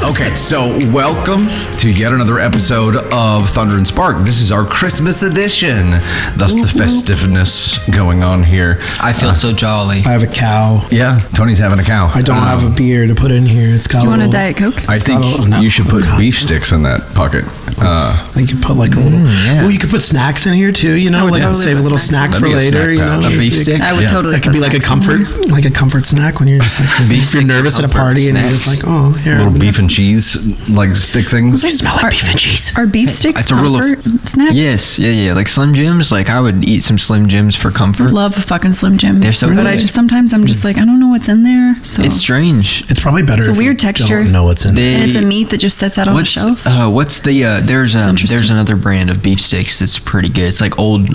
Okay, so welcome to yet another episode of Thunder and Spark. This is our Christmas edition, thus the festiveness going on here. I feel so jolly. I have a cow. Yeah, Tony's having a cow. I don't have a beer to put in here. It's got Do you want a Diet Coke? I think you should put beef sticks in that bucket. You could put like a little. Well, you could put snacks in here too. You know, like totally save a put little snacks snack in for there. later. You know, A beef stick? I would totally. That could be like a comfort snack when you're just like Beef if you're sticks nervous are at a comfort party and you're just snacks. like, oh, here. Little beef and cheese, like stick things. They smell like beef and cheese. Are beef sticks It's a rule of comfort snacks? Yes, yeah. Like Slim Jims. Like I would eat some Slim Jims for comfort. Love a fucking Slim Jim. They're so But good. I just sometimes I'm just like, I don't know what's in there. So It's strange. It's probably better. It's a if weird you texture. Don't know what's in They- there. and it's a meat that just sits out on the shelf. What's the there's interesting. another brand of beef sticks that's pretty good. It's like old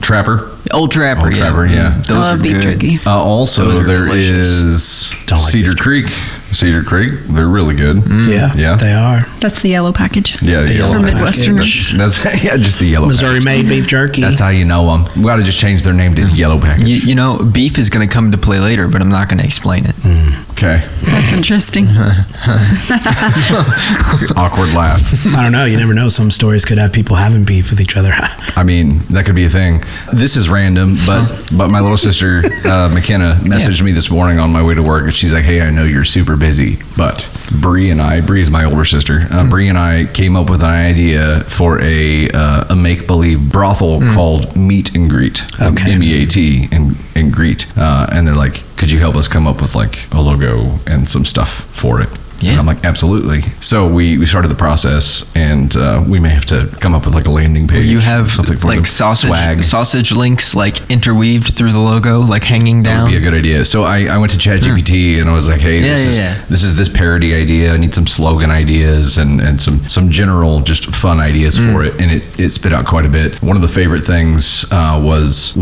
Trapper. Trapper. Old Trapper, yeah. Those I love are beef good. jerky. Also, Those are there delicious. is Don't like Cedar beef Creek. Cedar Creek, they're really good. Yeah, they are. That's the yellow package. Yeah, the yellow For package. Midwesterners. That's yeah, just the yellow Missouri package. made beef jerky. That's how you know them. We got to just change their name to Yellow Package. You know, beef is going to come into play later, but I'm not going to explain it. Okay. That's interesting. Awkward laugh. I don't know. You never know. Some stories could have people having beef with each other. I mean, that could be a thing. This is random, but my little sister McKenna messaged me this morning on my way to work, and she's like, "Hey, I know you're super busy, but Bree is my older sister. Bree and I came up with an idea for a make believe brothel called Meet and Greet, Okay. MEAT and Greet, and they're like, could you help us come up with like a logo and some stuff for it?" Yeah. And I'm like, absolutely. So we started the process, and we may have to come up with like a landing page. You have something for like the sausage links like interweaved through the logo, like hanging That down. would be a good idea. So I went to ChatGPT and I was like, hey, this is this parody idea. I need some slogan ideas and some general just fun ideas for it. And it spit out quite a bit. One of the favorite things was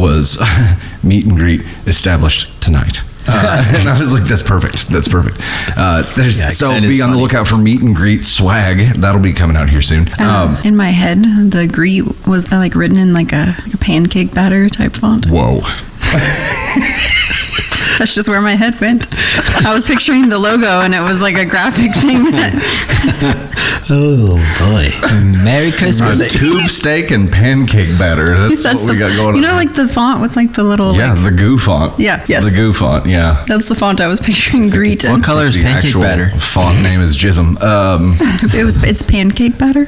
meet and greet established tonight. And I was like, that's perfect. So that is be on the funny. lookout for meet and greet swag. That'll be coming out here soon. In my head, the greet was like written in like a pancake batter type font. Whoa. That's just where my head went. I was picturing the logo, and it was like a graphic thing. Oh boy! Merry Christmas. Tube steak and pancake batter. That's what we got going on. You know, like the font with like the little. Yeah, like, the goo font. Yeah, yes. The goo font, yeah. that's the font I was picturing. Greet. What color is The pancake actual batter? font name is Jism. It's pancake batter.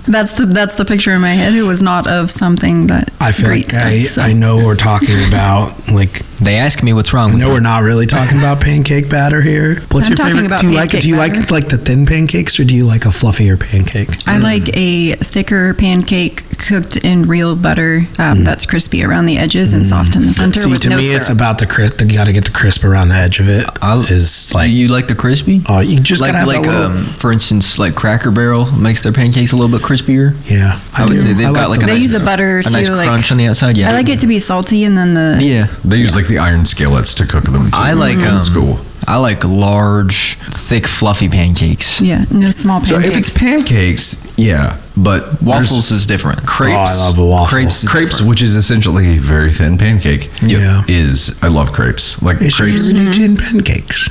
That's the picture in my head. It was not of something that I feel greets like me, so. I know what we're talking about. Like, They ask me what's wrong I with know it. we're not really talking about pancake batter here. What's I'm your talking favorite? about Do you like pancake batter. the thin pancakes or do you like a fluffier pancake? I like a thicker pancake cooked in real butter that's crispy around the edges and soft in the center. See, with to no me, syrup. it's about the crisp. You got to get the crisp around the edge of it. Is like You like the crispy? oh, you just Like gotta have that little, for instance, like Cracker Barrel makes their pancakes a little bit crispier. yeah. I would say they've got like a They nice, use the butter a too, nice like- crunch on the outside. Yeah, I like it to be salty and then the Yeah, They use like the iron skillets to cook them too. I like It's cool. I like large, thick, fluffy pancakes. no small So pancakes. if it's pancakes, yeah, but Waffles is different. crepes. Oh, I love a waffle. Crepes is Crepes, different. which is essentially a very thin pancake. Yeah. I love crepes. Like It's crepes. religion pancakes.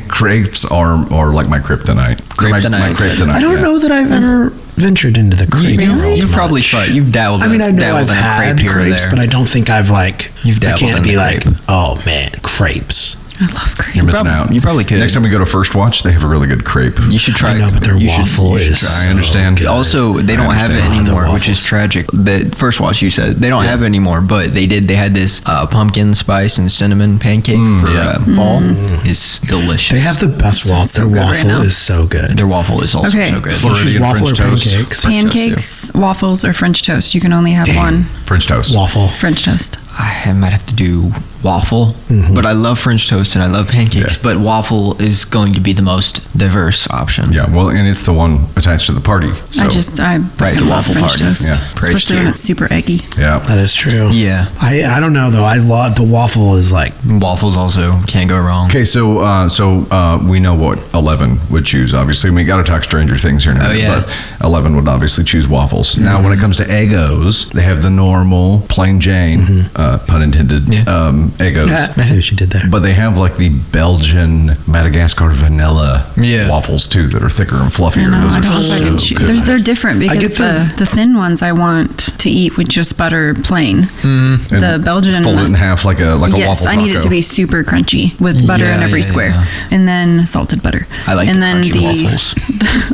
Crepes are like my kryptonite. Kryptonite. My kryptonite. I don't yeah. know that I've ever ventured into the crepe. world You've probably much. tried. You've dabbled. I mean, I know dabbled I've in a had crepe here or crepes, there. but I don't think I've like. You've I dabbled can't in be the like, crepe. oh man, crepes. I love crepes. You're missing out. You probably could. Next time we go to First Watch, they have a really good crepe. You should try. I know, but their you should- waffle you should is. try. I understand. so good. Also, they don't have it understand. The anymore, which is waffles. tragic. The First Watch, you said they don't have it anymore, but they did. They had this pumpkin spice and cinnamon pancake for fall. It's delicious. They have the best Sounds waffle. so Their good right waffle now. is so good. their waffle is also Okay. so good. Floridian Choose waffle French or toast. pancakes? Pancakes, waffles, or French toast. You can only have one French toast. Waffle. French toast. I might have to do waffle, but I love French toast and I love pancakes. Yeah. But waffle is going to be the most diverse option. Yeah, well, and it's the one attached to the party. So, I the fucking love waffle French party. toast, Yeah. Praise especially to when you. it's super eggy. yeah. That is true. Yeah, I don't know though. I love the waffle. Is like waffles also can't go wrong. Okay, so we know what 11 would choose. Obviously, we got to talk Stranger Things here now. Oh, yeah. But 11 would obviously choose waffles. Now, when it comes to Eggos, they have the normal plain Jane pun intended, Eggos. I see what you did there. But they have like the Belgian Madagascar vanilla waffles too that are thicker and fluffier. I don't know if I can choose. They're different because the thin ones I want to eat with just butter plain. The Belgian fold it in half like a waffle. Yes, I need it to be super crunchy with butter in every square, and then salted butter. I like and the then crunchy waffles.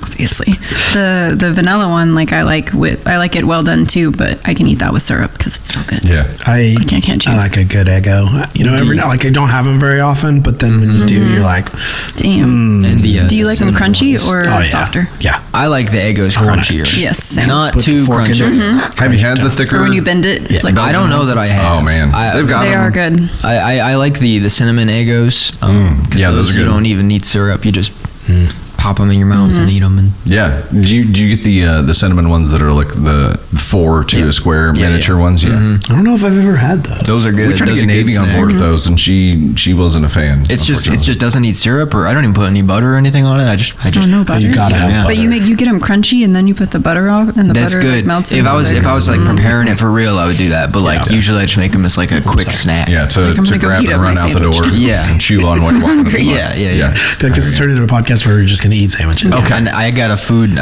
Obviously, the vanilla one, like I like it well done too, but I can eat that with syrup because it's so good. Yeah, I can't choose. I like a good Eggo. You know, every now, like I don't have them very often, but then when you do, you're like, damn. And do you like them crunchy or softer? Yeah, I like the Eggos crunchier. Yes, same. Not Put the too fork in crunchy. it. have you had the thicker? Or when you bend it, it's like I don't know that I have. Oh man, they are good. I like the cinnamon Eggos. Yeah, those are good. You don't even need syrup. You just pop them in your mouth and eat them. And yeah, do you get the cinnamon ones that are like the 4 to a square miniature ones? Yeah, I don't know if I've ever had those. those are good. we tried to Those get are good Navy on snack. board with those, and she wasn't a fan. It just doesn't need syrup, or I don't even put any butter or anything on it. I just no butter. You gotta have butter. But you get them crunchy and then you put the butter on and the That's butter good. like, melts. If I was like preparing it for real, I would do that. But like usually I just make them as like a quick snack. Yeah, to I'm gonna go grab heat and up run my out the door. sandwich. Yeah. and chew on what you're walking up the Yeah. I feel like this has turned into a podcast where we're just going to eat sandwiches. Okay. And I got food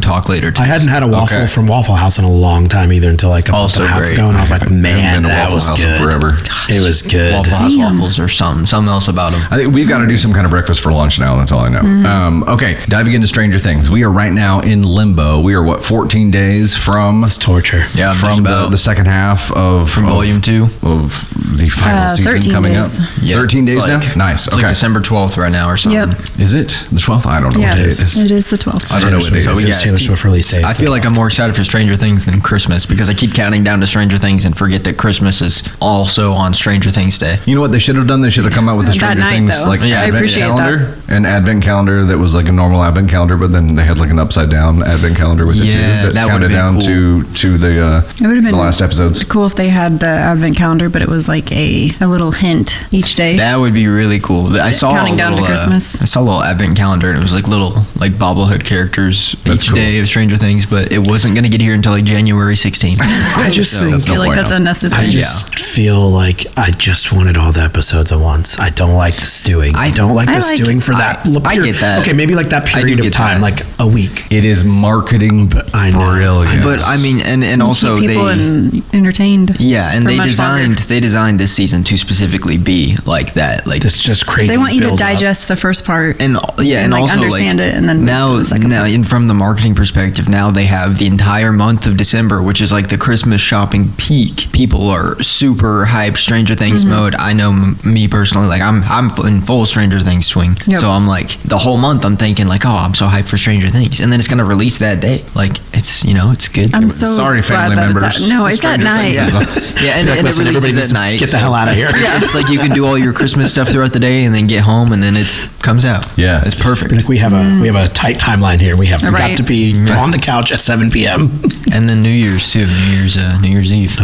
talk later too. I hadn't had a waffle from Waffle House in a long time either until like a month Also and a half great. ago, and I was like, Haven't man, been to that Waffle was House in good. forever. It was good. Waffle House waffles or something else about them. I think we've got to do some kind of breakfast for lunch now. That's all I know. Okay, diving into Stranger Things. We are right now in limbo. We are 14 days from It's torture. Yeah, from the second half of volume 2 of the final season 13 coming days. up. 13 days now. Nice. It's Okay. like December 12th right now or something. Yep. Is it the 12th? I don't know Yeah, what day it is. it is the 12th. I don't know what day it is. It's Taylor Swift release day. I feel like I'm more excited for Stranger Things than Christmas because I keep counting down to Stranger Things and forget that Christmas is also on Stranger Things Day. You know what they should have done? They should have come out with a That Stranger night, Things though. like I advent appreciate calendar, an advent calendar that was like a normal advent calendar, but then they had like an upside down advent calendar with it too that that counted would've been down cool. to the It would have been the last episodes. cool if they had the advent calendar, but it was like a little hint each day. That would be really cool. I saw Counting a down to little, Christmas. I saw a little advent calendar and it was like little like bobblehead characters That's each cool. day of Stranger Things, but it wasn't going to get here until like January 16th. I just think I feel like that's unnecessary. I just feel like I just wanted all the episodes at once. I don't like the stewing. I don't like the stewing for that. I get that. Okay, maybe like that period of get time, that. like a week. It is marketing I know. brilliant. But I mean, and also keep people entertained. yeah, and for they much designed this season to specifically be like that. Like This just crazy. They want you to build up. digest the first part and and like also understand like, it, and then now the second part. and from the marketing perspective, now they have the entire month of December, which is like the Christmas shopping peak. People are super hyped Stranger Things mode. I know me personally, like I'm in full Stranger Things swing. Yep. So I'm like the whole month I'm thinking like, oh, I'm so hyped for Stranger Things, and then it's gonna release that day. Like it's it's good. I'm so Sorry, glad family that members. It's at, no, it's at Stranger night. Things is on- Yeah, and it Listen, everybody releases needs at to night. Get the hell out of here. It's like you can do all your Christmas stuff throughout the day and then get home and then it comes out. Yeah. It's perfect. Like we have a tight timeline here. We got Right. to be on the couch at 7 p.m. And then New Year's too. New Year's Eve.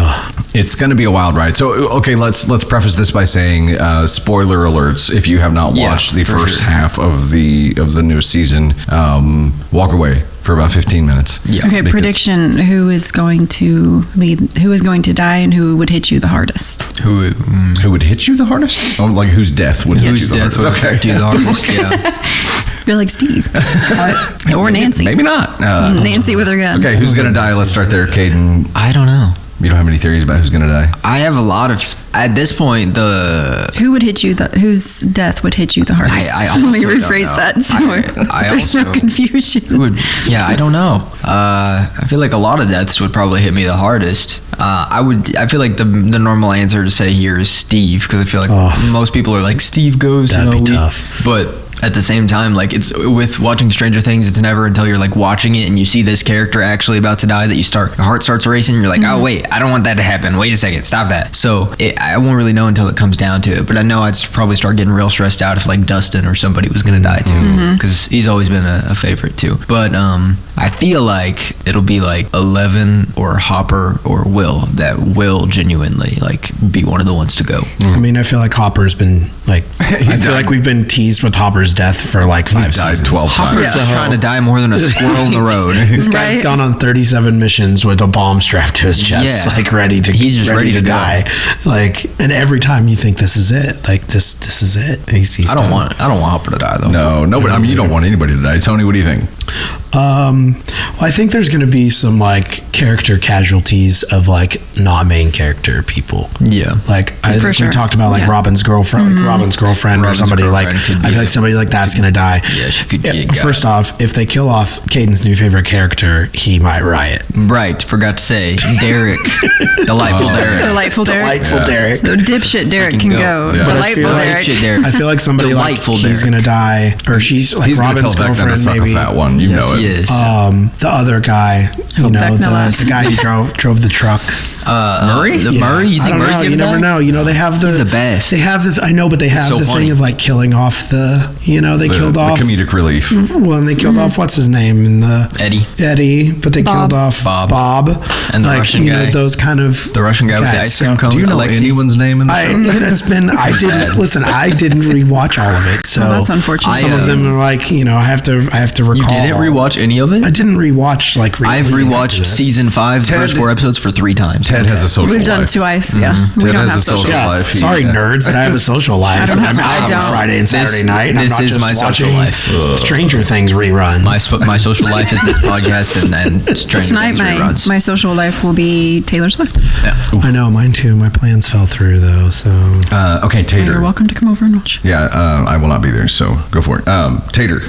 It's going to be a wild ride. So, okay, let's preface this by saying spoiler alerts. If you have not watched the first half of the newest season, walk away for about 15 minutes. Yeah. Okay, Because- prediction: who is going to die, and who would hit you the hardest? Who would hit you the hardest? Oh, like whose death would hit you Whose the death hardest? would hurt you the hardest? Yeah. I feel like Steve or Nancy. Maybe not. Nancy with her gun. Okay, who's going to die? Let's start there, Caden. I don't know. You don't have any theories about who's going to die? I have a lot of. At this point, Who would hit you? Whose death would hit you the hardest? I Let me also don't rephrase know. that so I there's also- no confusion. I don't know. I feel like a lot of deaths would probably hit me the hardest. I feel like the normal answer to say here is Steve, because I feel like most people are like Steve goes. That'd be tough. But at the same time, like it's with watching Stranger Things, it's never until you're like watching it and you see this character actually about to die that your heart starts racing. You're like, oh wait, I don't want that to happen. Wait a second, stop that. So I won't really know until it comes down to it. But I know I'd probably start getting real stressed out if like Dustin or somebody was gonna die too, because he's always been a favorite too. But I feel like it'll be like 11 or Hopper or Will that will genuinely like be one of the ones to go. I mean, I feel like Hopper's been like. I feel like we've been teased with Hopper's Hopper's death for like 5 seasons. Died 12 times. Hopper's trying to die more than a squirrel in the road. This guy's gone on 37 missions with a bomb strapped to his chest, like ready to. He's just ready to die. Like, and every time you think this is it, like this is it. He's I don't want Hopper to die though. No, nobody. I mean, you don't want anybody to die. Tony, what do you think? Well, I think there's going to be some like character casualties of like not main character people. Yeah, like I think we talked about like Robin's girlfriend, or somebody like. I feel like somebody like that's going to die. Yeah, she could. Be First off, if they kill off Caden's new favorite character, he might riot. Right, forgot to say Derek, delightful Derek. Derek. So dipshit Derek can go. Yeah. Delightful Derek. I feel like somebody like he's going to die, or she's like he's Robin's girlfriend, maybe. A fat one, you know it. Is. The other guy, the guy who drove the truck. Murray? Murray? You think Murray's gonna die? You never know. You know, they have He's the best. They have this. I know, but they have the thing of like killing off they killed off the comedic relief. Well, and they killed off what's his name in the Eddie, but they killed off Bob, and the Russian guy. Those kind of the Russian guy with the ice cream cone. Do you know anyone's name in the show? I didn't rewatch all of it, so that's unfortunate. Some of them are like I have to recall. You didn't rewatch any of it? I didn't rewatch I've rewatched season 5, the first 4 episodes for 3 times. Ted has a social life. We've done twice, yeah. We don't have social life. Sorry, nerds, that I have a social life. I'm out on Friday and Saturday night. And this I'm not is just my social life. Stranger Things reruns. My social life is this podcast and Stranger Things reruns. My social life will be Taylor Swift. Yeah. I know, mine too. My plans fell through though. So okay, Tater. You're welcome to come over and watch. Yeah, I will not be there, so go for it. Tater.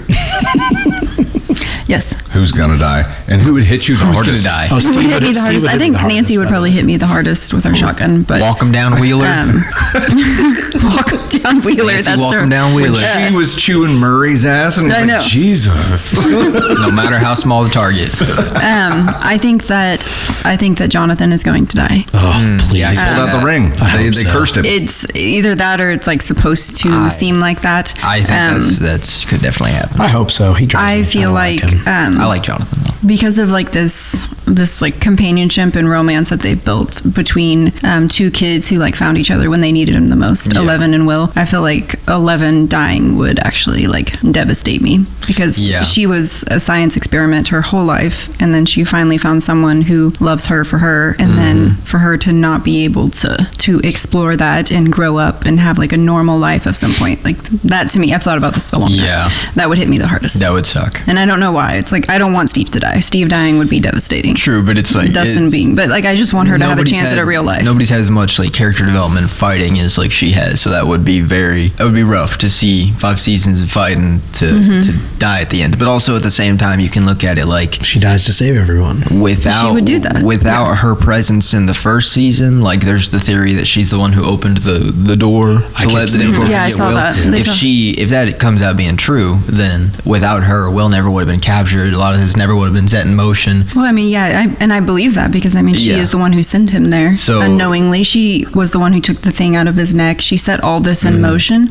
Yes. Who's gonna die, and who would hit you the hardest? Die? Oh, Steve would hit me the hardest. I think Nancy would probably hit me the hardest with her shotgun. But walk him down Wheeler. Walk him down Wheeler. Nancy, that's walk true. him down Wheeler. She was chewing Murray's ass, and I was like, Jesus. No matter how small the target. I think that Jonathan is going to die. Oh, please! Yeah, he pulled out the ring. They cursed him. It's either that or it's like supposed to seem like that. I think that's could definitely happen. I hope so. I feel like I like Jonathan though. Because of like this like companionship and romance that they built between 2 kids who like found each other when they needed them the most, 11 and Will. I feel like 11 dying would actually like devastate me because she was a science experiment her whole life, and then she finally found someone who loves her for her, and then for her to not be able to explore that and grow up and have like a normal life of some point, like that to me, I've thought about this so long. Yeah, that would hit me the hardest. That would suck. And I don't know why. It's like I don't want Steve to die. Steve dying would be devastating. True, but it's like Dustin being, but like I just want her to have a chance at a real life. Nobody's had as much like character development fighting as like she has, so that would be rough to see 5 seasons of fighting to die at the end. But also at the same time, you can look at it like she dies to save everyone. She would do that without her presence in the first season. Like there's the theory that she's the one who opened the door to let the Demogorgon I saw Will. that. If that comes out being true, then without her, Will never would have been captured. A lot of this never would have been set in motion. Well, I mean, I believe that because I mean, she is the one who sent him there. So unknowingly, she was the one who took the thing out of his neck. She set all this in motion.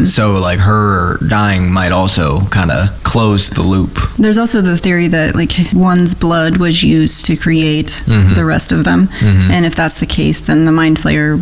So like her dying might also kind of close the loop. There's also the theory that like one's blood was used to create the rest of them, and if that's the case, then the Mind Flayer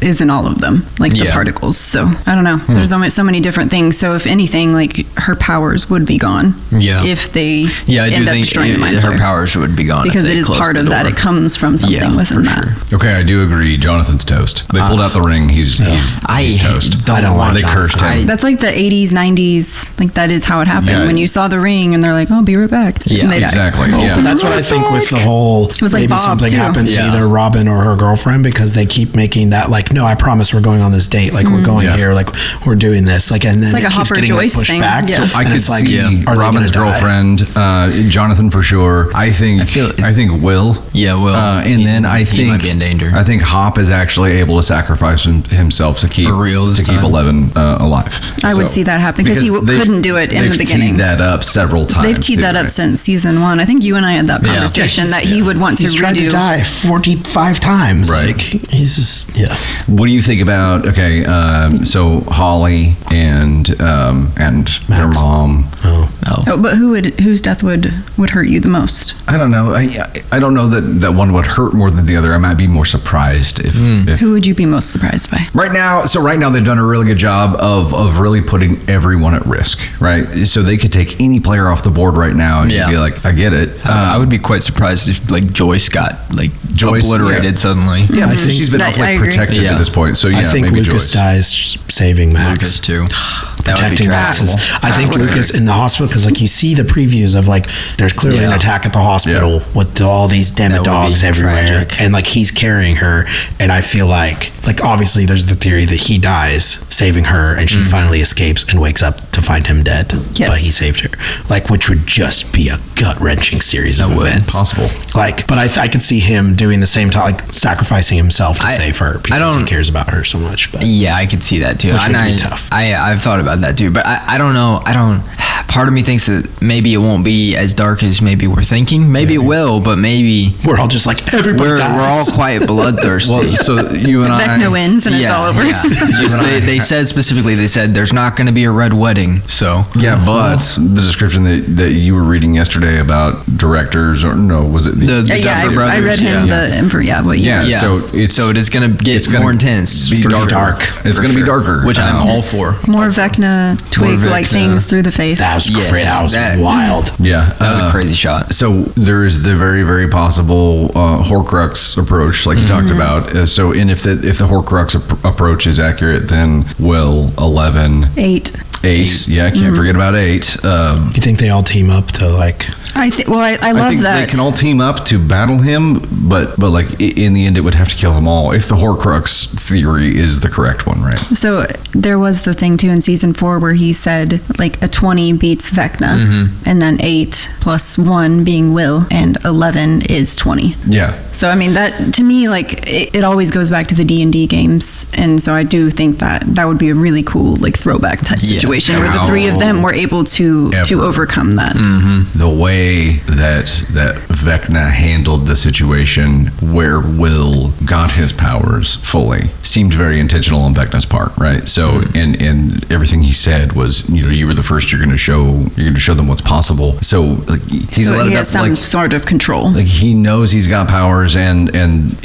is in all of them, like the particles. So I don't know. There's so many different things. So if anything, like her powers would be gone. Yeah. If they end up destroying the Mind Flayer. Her powers would be gone because it is part of that. It comes from something within that. Sure. Okay, I do agree. Jonathan's toast. They pulled out the ring. He's toast. I don't want. They cursed him. That's like the 80s, 90s. Like that is how it happened. Yeah. When you saw the ring, and they're like, "Oh, be right back." Yeah, exactly. Yeah. But that's what I think with the whole. It was like maybe Bob, something happens to either Robin or her girlfriend because they keep making that like, no, I promise we're going on this date. Like we're going here. Like we're doing this. Like and then it's like it a keeps Hopper getting Joyce pushed thing. back. Yeah. So I could see Robin's girlfriend, Jonathan for sure. I think Will. Yeah, Will. And then I think he might be in danger. I think Hop is actually able to sacrifice himself to keep 11 alive. I would see that happen because he couldn't do it in the beginning. They've teed that up several times. They've teed that up since season 1. I think you and I had that conversation that he would want to redo. He's tried to die 45 times. Right. Like he's just What do you think about so Holly and their mom? But whose death would hurt you the most? I don't know. I don't know that one would hurt more than the other. I might be more surprised if Who would you be most surprised by? Right now they've done a really good job of really putting everyone at risk, right? So they could take any player off the board right now and you'd be like, I get it. I would be quite surprised if like Joyce got like obliterated suddenly. Yeah, I think she's been awfully protected to this point. So I think maybe Lucas Joyce dies saving Max. Lucas too. Protecting Max. I think Lucas in the hospital, because like you see the previews of like there's clearly an attack at the hospital with all these demodogs everywhere, tragic. And like he's carrying her, and I feel like obviously there's the theory that he dies saving her, and she finally escapes and wakes up to find him dead. Yes. But he saved her, like, which would just be a gut-wrenching series of events. Possible. Like, but I could see him doing the same time, like sacrificing himself to save her because he cares about her so much. But yeah, I could see that too. Which would be tough. I've thought about that too, but I don't know. Part of me thinks that maybe it won't be as dark as maybe we're thinking. Maybe it will, but maybe we're all just like everybody dies. We're all quite bloodthirsty. Well, so you and Vecna wins and it's all over. Yeah. They said specifically, there's not going to be a red wedding. So yeah, but the description that you were reading yesterday about directors, or no, was it the Duffer Brothers? I read him the Emperor. So it is going to get more intense. It's going to be dark. It's going to be darker, which I'm all for. More Vecna twig-like things through the face. That was great. That was wild. Yeah, that was a crazy shot. So there is the very, very possible Horcrux approach, like you talked about. So, and if the Horcrux approach is accurate, then will 11, 8. Yeah, I can't forget about 8. You think they all team up to like? I love think that they can all team up to battle him, but like in the end, it would have to kill them all if the Horcrux theory is the correct one, right? So there was the thing too in season 4 where he said like a 20 beats Vecna, and then 8 plus 1 being Will, and 11 is 20. Yeah. So I mean that to me, like it always goes back to the D&D games, and so I do think that would be a really cool like throwback type situation where the 3 of them were able to overcome that. The way that Vecna handled the situation where Will got his powers fully seemed very intentional on Vecna's part, right? So and everything he said was, you were the first. You're going to show them what's possible. So like he has some sort of control. Like he knows he's got powers and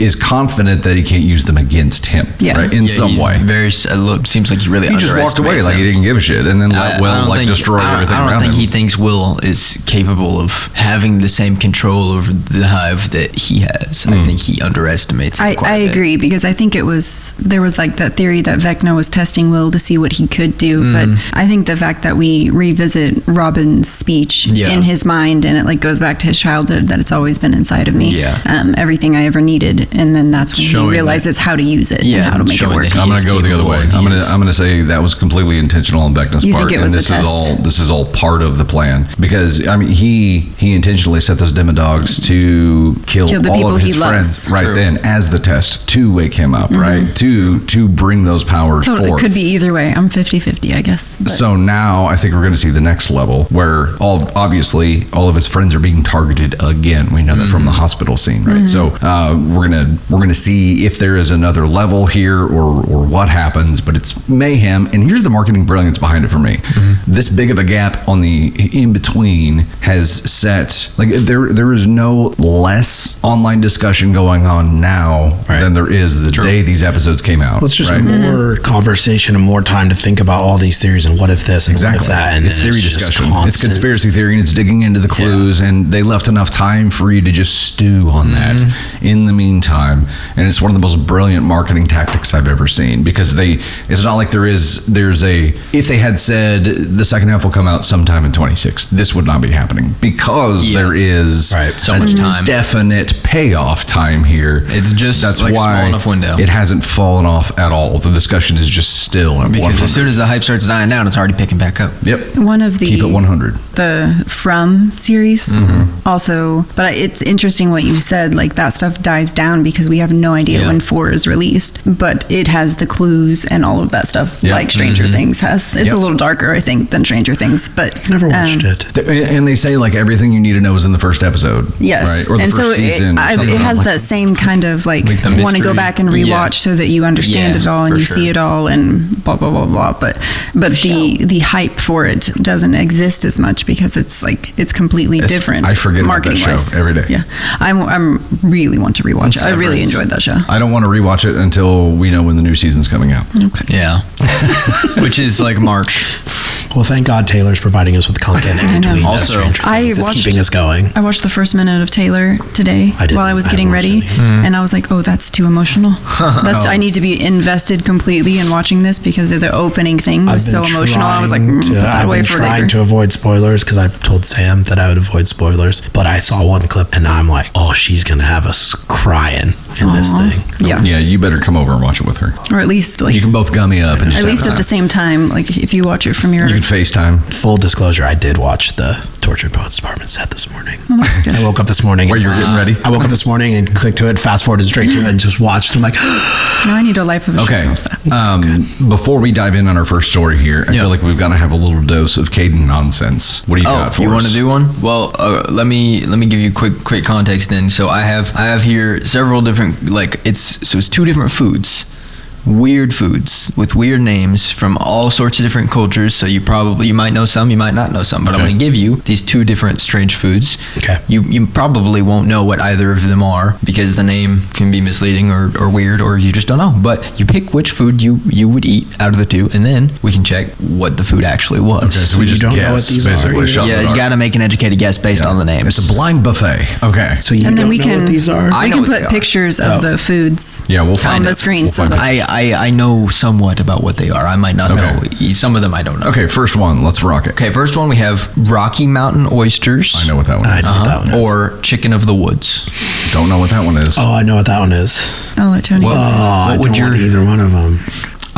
is confident that he can't use them against him. Yeah. Right? In some way. Seems like he really just walked away like he didn't give a shit, and then let Will destroy everything around him. I don't think he thinks Will is capable of having the same control over the hive that he has. I think he underestimates him quite a bit. I agree, because I think there was like that theory that Vecna was testing Will to see what he could do, but I think the fact that we revisit Robin's speech in his mind, and it like goes back to his childhood, that it's always been inside of me, everything I ever needed, and then that's when he realizes how to use it and how to make it work. I'm going to go the other way. I'm going to say that was completely intentional on Vecna's part, and this is all part of the plan, because I mean he intentionally set those demodogs to kill all of his friends then as the test to wake him up, right? To bring those powers forth. It could be either way. I'm 50-50, I guess. But. So now I think we're going to see the next level where obviously all of his friends are being targeted again. We know that from the hospital scene, right? So we're gonna see if there is another level here or what happens, but it's mayhem. And here's the marketing brilliance behind it for me. This big of a gap on the in between has set, like there is no less online discussion going on now than there is the day these episodes came out. Well, it's just more conversation and more time to think about all these theories and what if this and what if that. And it's theory discussion. It's conspiracy theory, and it's digging into the clues, and they left enough time for you to just stew on that in the meantime. And it's one of the most brilliant marketing tactics I've ever seen, because it's not like if they had said the second half will come out sometime in 26, this would not be happening, because there is so much time, definite payoff time here. It's just that's like why small enough window. It hasn't fallen off at all. The discussion is just still at 100. Because as soon as the hype starts dying down, it's already picking back up. Yep. One of the keep it 100. The From series also, but it's interesting what you said. Like that stuff dies down because we have no idea when 4 is released, but it has the clues and all of that stuff. Like Stranger Things has. It's a little darker, I think, than Stranger Things, but I've never watched it. And they say like everything you need to know is in the first episode. Yes. Right? Or the and first so season. it has that same kind of like the you want to go mystery. back and rewatch so that you understand it all and for you sure. see it all and blah blah blah blah. But the hype for it doesn't exist as much because it's completely different. I forget about that show marketing-wise. every day. Yeah, I'm really want to rewatch it. I really Severance. enjoyed that show. I don't want to rewatch it until we know when the new season's coming out. Okay. Yeah. Which is like March. Well, thank God Taylor's providing us with content in I know. between. Also, It's keeping us going. I watched the first minute of Taylor today I didn't. while I was I getting haven't ready, watched and I was like, "Oh, that's too emotional. I need to be invested completely in watching this because the opening thing was so emotional." I was like, "Put that away for trying later." to avoid spoilers because I told Sam that I would avoid spoilers, but I saw one clip and I'm like, oh, she's gonna have us crying in this thing. Yeah. Yeah, you better come over and watch it with her. Or at least like You can both gummy up and just at least have at the same time, like if you watch it from your You can FaceTime. Full disclosure, I did watch the Tortured Poets Department set this morning. well, that's good. I woke up this morning. Where you were getting ready? I woke up this morning and clicked to it, fast forwarded straight to it, and just watched. I'm like, Now I need a life of a Okay. show. Before we dive in on our first story here, I feel like we've got to have a little dose of Kadin nonsense. What do you got for you us? want to do one? Well, let me give you quick context then. So I have here several different it's two different foods. Weird foods with weird names from all sorts of different cultures. So you might know some, you might not know some, but I'm Okay. going to give you these two different strange foods. Okay. You probably won't know what either of them are because the name can be misleading or weird, or you just don't know. But you pick which food you would eat out of the two, and then we can check what the food actually was. Okay, so we You just don't know guess, what these are basically. either? shot in Yeah, the you dark. got to make an educated guess based on the names. It's a blind buffet. Okay. so you And then don't we know can what these are? I we know can what they put are. pictures of the foods Yeah, we'll on find the it. screen We'll so find that it. I know somewhat about what they are. I might not know. Some of them I don't know. Okay, first one. Let's rock it. Okay, first one we have Rocky Mountain oysters. I know what that one I is. know what that one is. Or chicken of the woods. Don't know what that one is. Oh, I know what that one is. I'll let Tony. Oh, I would don't your- want either one of them.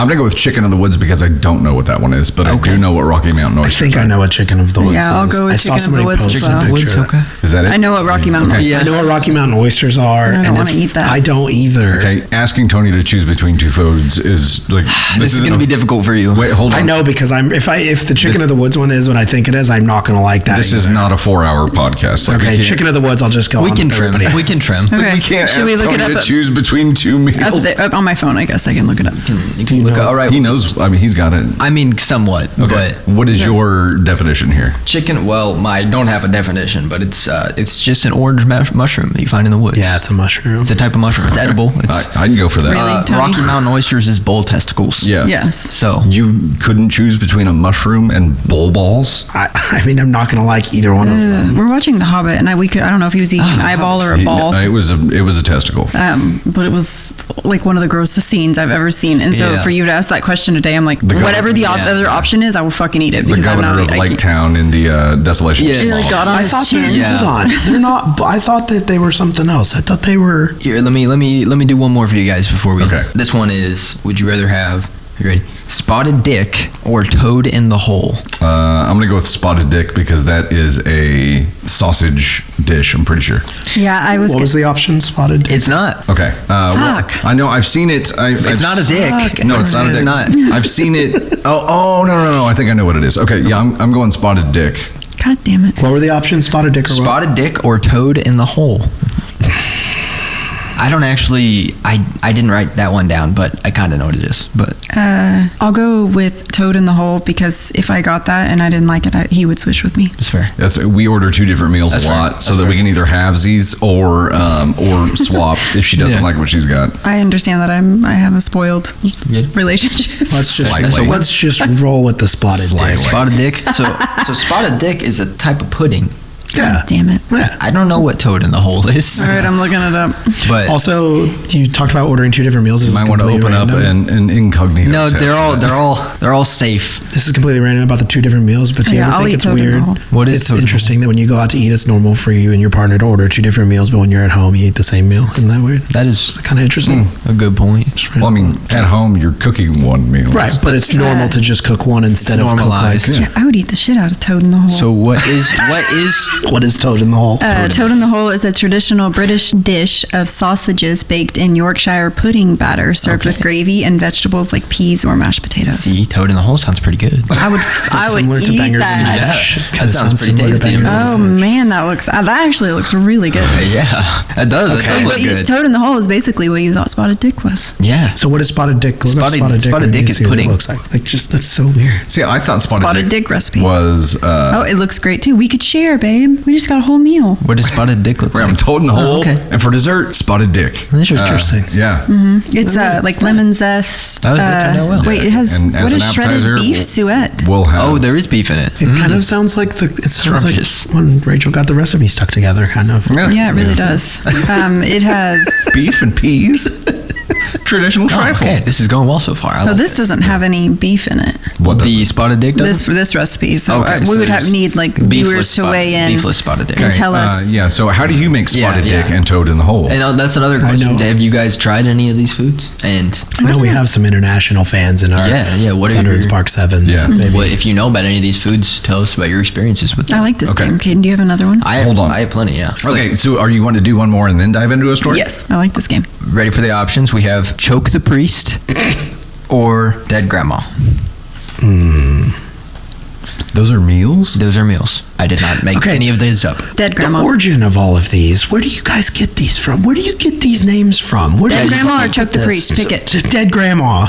I'm going to go with Chicken of the Woods because I don't know what that one is, but I Okay. do know what Rocky Mountain I oysters think are. I know what Chicken of the Woods is. Yeah, I'll go with I saw Chicken of the somebody Woods post as a well. picture Woods, of it. okay. Is that it? I know what Rocky Mountain Okay. is. I know what Rocky Mountain oysters are. I don't and wanna it's- eat that. I don't either. Okay, asking Tony to choose between two foods is like This is going to be difficult for you. Wait, hold on. I know because if the Chicken of the Woods one is what I think it is, I'm not going to like that. This is either. not a 4-hour podcast. Like, we Okay, can't- Chicken of the Woods. I'll just go. We on can with trim. everybody We else. can trim. Okay. We can't Should ask we look Tony it to up? choose between two meals. Up on my phone, I guess I can look it up. You can look. All right. He knows. I mean, he's got it. I mean, somewhat. Okay. What is your definition here? But chicken. Well, I don't have a definition, but it's just an orange mushroom that you find in the woods. Yeah, it's a mushroom. It's a type of mushroom. It's edible. It's I can go for that. Really? Tony? Rocky Mountain oysters is bull testicles. Yeah. Yes. So You couldn't choose between a mushroom and bull balls? I mean, I'm not going to like either one of them. We're watching The Hobbit, and I don't know if he was eating an eyeball or a ball. It was a testicle. But it was like one of the grossest scenes I've ever seen. And so Yeah. for you to ask that question today, I'm like, governor- whatever the yeah. other option is, I will fucking eat it The because I'm governor not. of Lake Town in the Desolation. Yeah. She like got on I his thought chin. Yeah. Hold on, they're not. I thought that they were something else. I thought they were. here, let me do one more for you guys before we. Okay. This one is: would you rather have? You ready? Spotted dick or toad in the hole? I'm going to go with spotted dick because that is a sausage dish, I'm pretty sure. Yeah, I was. What was the option? Spotted. It's not. Okay. Fuck. I know, I've seen it. It's not a dick. Fuck. No, it's not a It's dick. not. I've seen it. Oh, no. I think I know what it is. Okay, yeah, I'm going spotted dick. God damn it. What were the options? Spotted dick or what? Spotted dick or toad in the hole? I don't actually. I didn't write that one down, but I kind of know what it is. But I'll go with Toad in the Hole because if I got that and I didn't like it, he would switch with me. it's fair. We order two different meals That's a fair. lot, so That's that we fair. can either have these or swap if she doesn't Yeah. like what she's got. I understand that I have a spoiled Good. relationship. Let's just roll with the spotted dick. Spotted dick. So spotted dick is a type of pudding. Yeah. Damn it. Yeah. I don't know what toad in the hole is. All right, I'm looking it up. But Also, you talked about ordering two different meals. You This is might want to completely open up random. an incognito. no, tab. they're all safe. This is completely random about the two different meals, but do you Yeah, ever I'll think eat it's Toad in the weird? Hole. What is It's Toad in the interesting that when you go out to eat, it's normal for you and your partner to order two different meals, but when you're at home, you eat the same meal. Isn't that weird? That It's is kind of interesting. a good point. Just Well, I random. mean, at home you're cooking one meal. Right, but it's normal to just cook one instead of cook like. normalized. Yeah, I would eat the shit out of Toad in the Hole. So what is What is Toad in the Hole? Toad in the Hole is a traditional British dish of sausages baked in Yorkshire pudding batter, served with gravy and vegetables like peas or mashed potatoes. See, Toad in the Hole sounds pretty good. I would eat that. That sounds pretty tasty. Oh man, that actually looks really good. Yeah, it does. Okay. It does look good. Toad in the Hole is basically what you thought Spotted Dick was. Yeah. So what is Spotted Dick? Spotted Dick is pudding. It looks like just that's so weird. See, I thought Spotted Dick recipe was. It looks great too. We could share, babe. We just got a whole meal. What does Spotted Dick look like? I'm Toad in the Hole, and for dessert, Spotted Dick. Interesting. Yeah. It's like lemon zest. Oh, that turned out well. Wait, it has And as what an is shredded appetizer, beef suet? We'll have. Oh, there is beef in it. It kind of sounds like when Rachel got the recipe stuck together, kind of. Yeah, it really does. It has beef and peas. Traditional trifle. Okay, this is going well so far. this doesn't have any beef in it. What the Spotted Dick does? This recipe. So Okay, we would there's need viewers to weigh in. Beefless Spotted Dick. And tell us. Yeah. So how do you make Spotted Yeah, Dick yeah. and Toad in the Hole? And that's another question. Have you guys tried any of these foods? And I know we have some international fans in our What are Thunder and your- Spark 7. Yeah. Maybe. Well, if you know about any of these foods, tell us about your experiences with them. I like this Okay. game. Caden, do you have another one? Hold on. I have plenty, yeah. Okay, so are you wanting to do one more and then dive into a story? Yes, I like this game. Ready for the options? We have Choke the Priest or Dead Grandma. Those are meals? Those are meals. I did not make any of these up. Dead Grandma. The origin of all of these, where do you guys get these from? Where do you get these names from? Where do Dead you Grandma or get Choke the this? Priest? Pick it. Dead Grandma.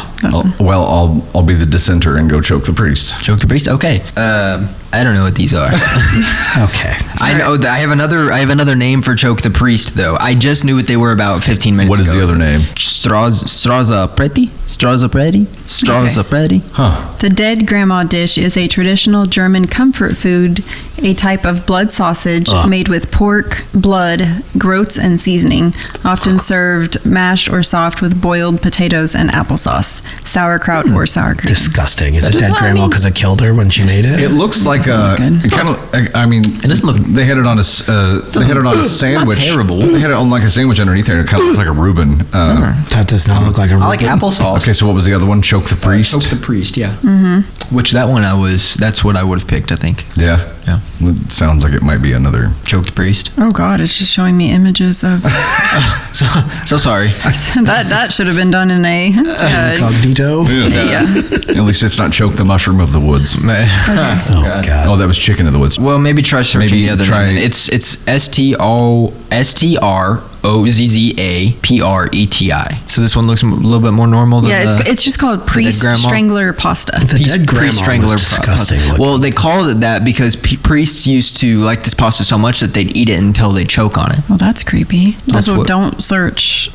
Well, I'll be the dissenter and go choke the priest. Choke the Priest? Okay. I don't know what these are. Okay. I know. I have another name for Choke the Priest, though. I just knew what they were about 15 minutes What ago. is the other name? Strauzapreti? Huh. The Dead Grandma dish is a traditional German comfort food, a type of blood sausage made with pork, blood, groats, and seasoning, often served mashed or soft with boiled potatoes and applesauce, sauerkraut, or sour cream. Disgusting. Is it Dead Grandma because I killed her when she made it? It looks like a kind of. I mean, It doesn't look. they had it on a sandwich. Not terrible. They had it on like a sandwich underneath there. It kind of looks like a Reuben. That does not look like a I like Reuben. applesauce. Okay, so what was the other one? Choke the priest. Choke the Priest, yeah. Which that one that's what I would have picked, I think. Yeah. Yeah. It sounds like it might be another. Choke the Priest. Oh God, it's just showing me images of So sorry. that should have been done in a Incognito. yeah. At least it's not choke the mushroom of the woods. Oh, God. Oh, that was chicken of the woods. Well, maybe try searching Maybe the other try- name. It's STROZZAPRETI. So this one looks a little bit more normal than Yeah, the it's just called Priest Grandma. Strangler Pasta. The Dead Grandma was disgusting looking. Well, they called it that because priests used to like this pasta so much that they'd eat it until they choke on it. Well, that's creepy. That's Also, what- don't search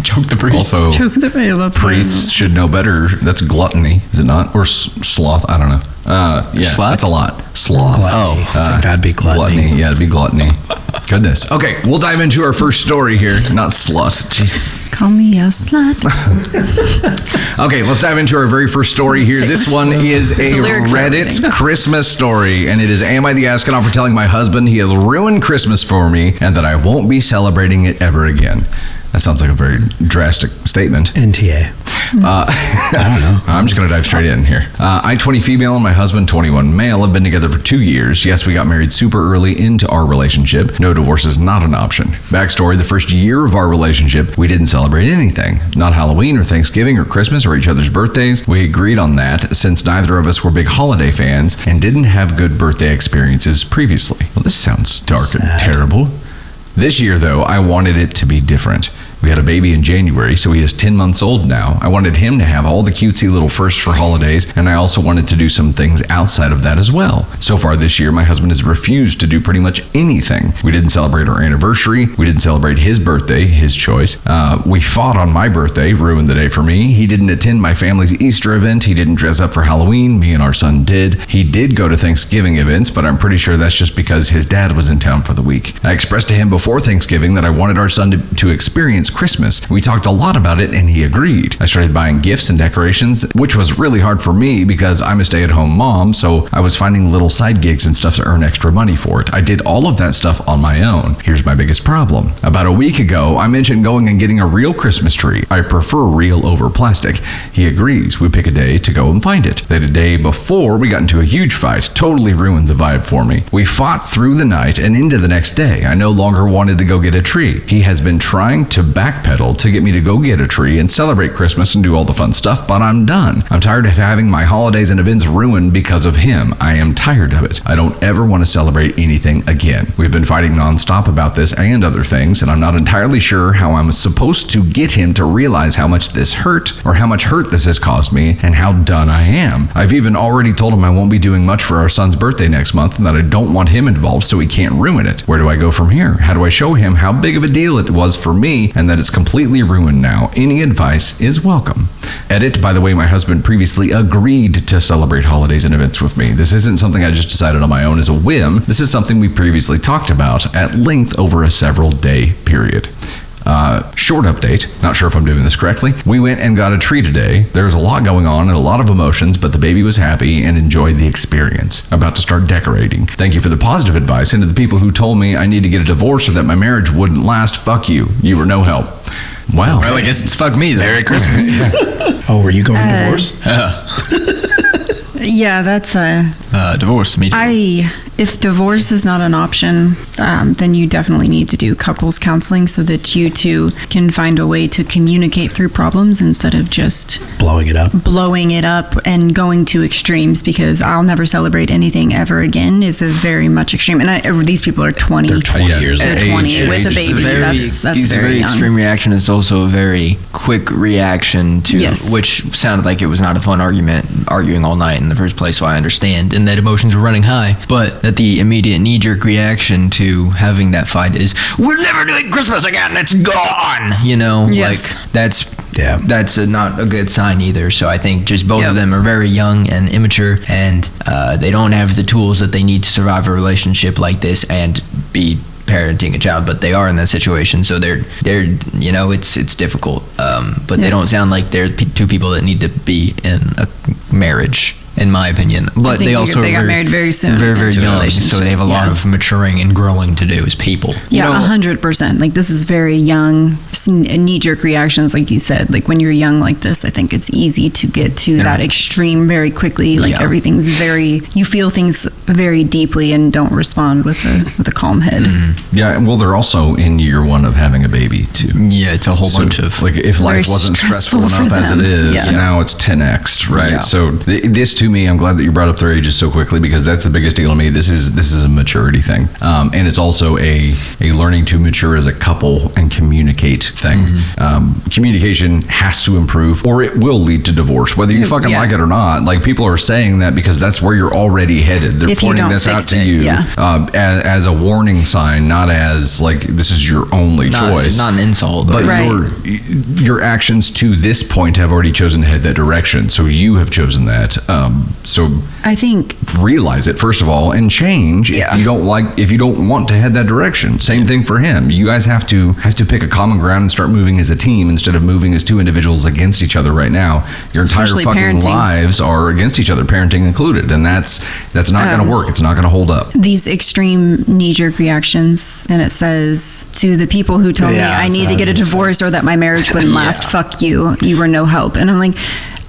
Choke the priest. Also, choke the that's priests should know better. That's gluttony, is it not? Or sloth? I don't know. Yeah, Sloth? that's a lot. Sloth. Gluttony. I think that'd be gluttony. Yeah, it'd be gluttony. Goodness. Okay, we'll dive into our first story here. Not sloth. Jeez. Call me a slut. Okay, let's dive into our very first story here. This one is a There's a lyric for Reddit everything. Christmas story, and it is Am I the Astronaut for telling my husband he has ruined Christmas for me and that I won't be celebrating it ever again. That sounds like a very drastic statement. NTA. I don't know. I'm just going to dive straight in here. I, 20 female, and my husband, 21 male, have been together for 2 years. Yes, we got married super early into our relationship. No divorce is not an option. Backstory, the first year of our relationship, we didn't celebrate anything. Not Halloween or Thanksgiving or Christmas or each other's birthdays. We agreed on that since neither of us were big holiday fans and didn't have good birthday experiences previously. Well, this sounds dark and terrible. This year, though, I wanted it to be different. We had a baby in January, so he is 10 months old now. I wanted him to have all the cutesy little firsts for holidays, and I also wanted to do some things outside of that as well. So far this year, my husband has refused to do pretty much anything. We didn't celebrate our anniversary. We didn't celebrate his birthday, his choice. We fought on my birthday, ruined the day for me. He didn't attend my family's Easter event. He didn't dress up for Halloween. Me and our son did. He did go to Thanksgiving events, but I'm pretty sure that's just because his dad was in town for the week. I expressed to him before Thanksgiving that I wanted our son to experience since Christmas. We talked a lot about it and he agreed. I started buying gifts and decorations, which was really hard for me because I'm a stay-at-home mom, so I was finding little side gigs and stuff to earn extra money for it. I did all of that stuff on my own. Here's my biggest problem. About a week ago, I mentioned going and getting a real Christmas tree. I prefer real over plastic. He agrees. We pick a day to go and find it. The day before, we got into a huge fight. Totally ruined the vibe for me. We fought through the night and into the next day. I no longer wanted to go get a tree. He has been trying to backpedal to get me to go get a tree and celebrate Christmas and do all the fun stuff, but I'm done. I'm tired of having my holidays and events ruined because of him. I am tired of it. I don't ever want to celebrate anything again. We've been fighting nonstop about this and other things, and I'm not entirely sure how I'm supposed to get him to realize how much this hurt or how much hurt this has caused me and how done I am. I've even already told him I won't be doing much for our son's birthday next month and that I don't want him involved so he can't ruin it. Where do I go from here? How do I show him how big of a deal it was for me and that it's completely ruined now? Any advice is welcome. Edit, by the way, my husband previously agreed to celebrate holidays and events with me. This isn't something I just decided on my own as a whim. This is something we previously talked about at length over a several-day period. Short update, not sure if I'm doing this correctly. We went and got a tree today. There was a lot going on and a lot of emotions, but the baby was happy and enjoyed the experience. About to start decorating. Thank you for the positive advice, and to the people who told me I need to get a divorce or that my marriage wouldn't last, fuck you. You were no help. Wow. Well, I guess it's fuck me then. Merry Christmas. Oh, were you going to divorce? Yeah, that's a divorce. Me too. If divorce is not an option, then you definitely need to do couples counseling so that you two can find a way to communicate through problems instead of just blowing it up and going to extremes, because I'll never celebrate anything ever again is a very much extreme. And these people are 20. They're 20 years old. They're 20 with a baby. That's very young. Extreme reaction is also a very quick reaction to, which sounded like it was not a fun argument, arguing all night in the first place, so I understand, and that emotions were running high, but that the immediate knee-jerk reaction to having that fight is, we're never doing Christmas again, it's gone, you know? Yes. Like, that's not a good sign either. So I think just both of them are very young and immature, and they don't have the tools that they need to survive a relationship like this and be parenting a child, but they are in that situation, so they're you know, it's difficult, but they don't sound like they're two people that need to be in a marriage, in my opinion. But they also got married very soon, very young, so they have a lot of maturing and growing to do as people. Yeah, 100%. Like, this is very young. Knee-jerk reactions, like you said, like when you're young like this, I think it's easy to get to that extreme very quickly. Like everything's you feel things very deeply and don't respond with a calm head. Mm-hmm. Yeah, well, they're also in year one of having a baby too. Yeah, it's a whole bunch of, like, if life wasn't stressful enough as it is, now it's 10x, right? Yeah. So this, to me, I'm glad that you brought up their ages so quickly, because that's the biggest deal to me. This is a maturity thing, and it's also a learning to mature as a couple and communicate thing. Mm-hmm. Communication has to improve, or it will lead to divorce, whether you fucking like it or not. Like, people are saying that because that's where you're already headed. They're pointing this out to you as a warning sign, not as like this is your only choice. Not an insult, but your actions to this point have already chosen to head that direction. So you have chosen that. So I think realize it first of all and change if you don't want to head that direction. Same thing for him. You guys have to pick a common ground and start moving as a team instead of moving as two individuals against each other right now. Your entire fucking lives are against each other, parenting included, and that's not going to work. It's not going to hold up. These extreme knee-jerk reactions, and it says, to the people who told me I need to get a divorce or that my marriage wouldn't last, fuck you. You were no help. And I'm like,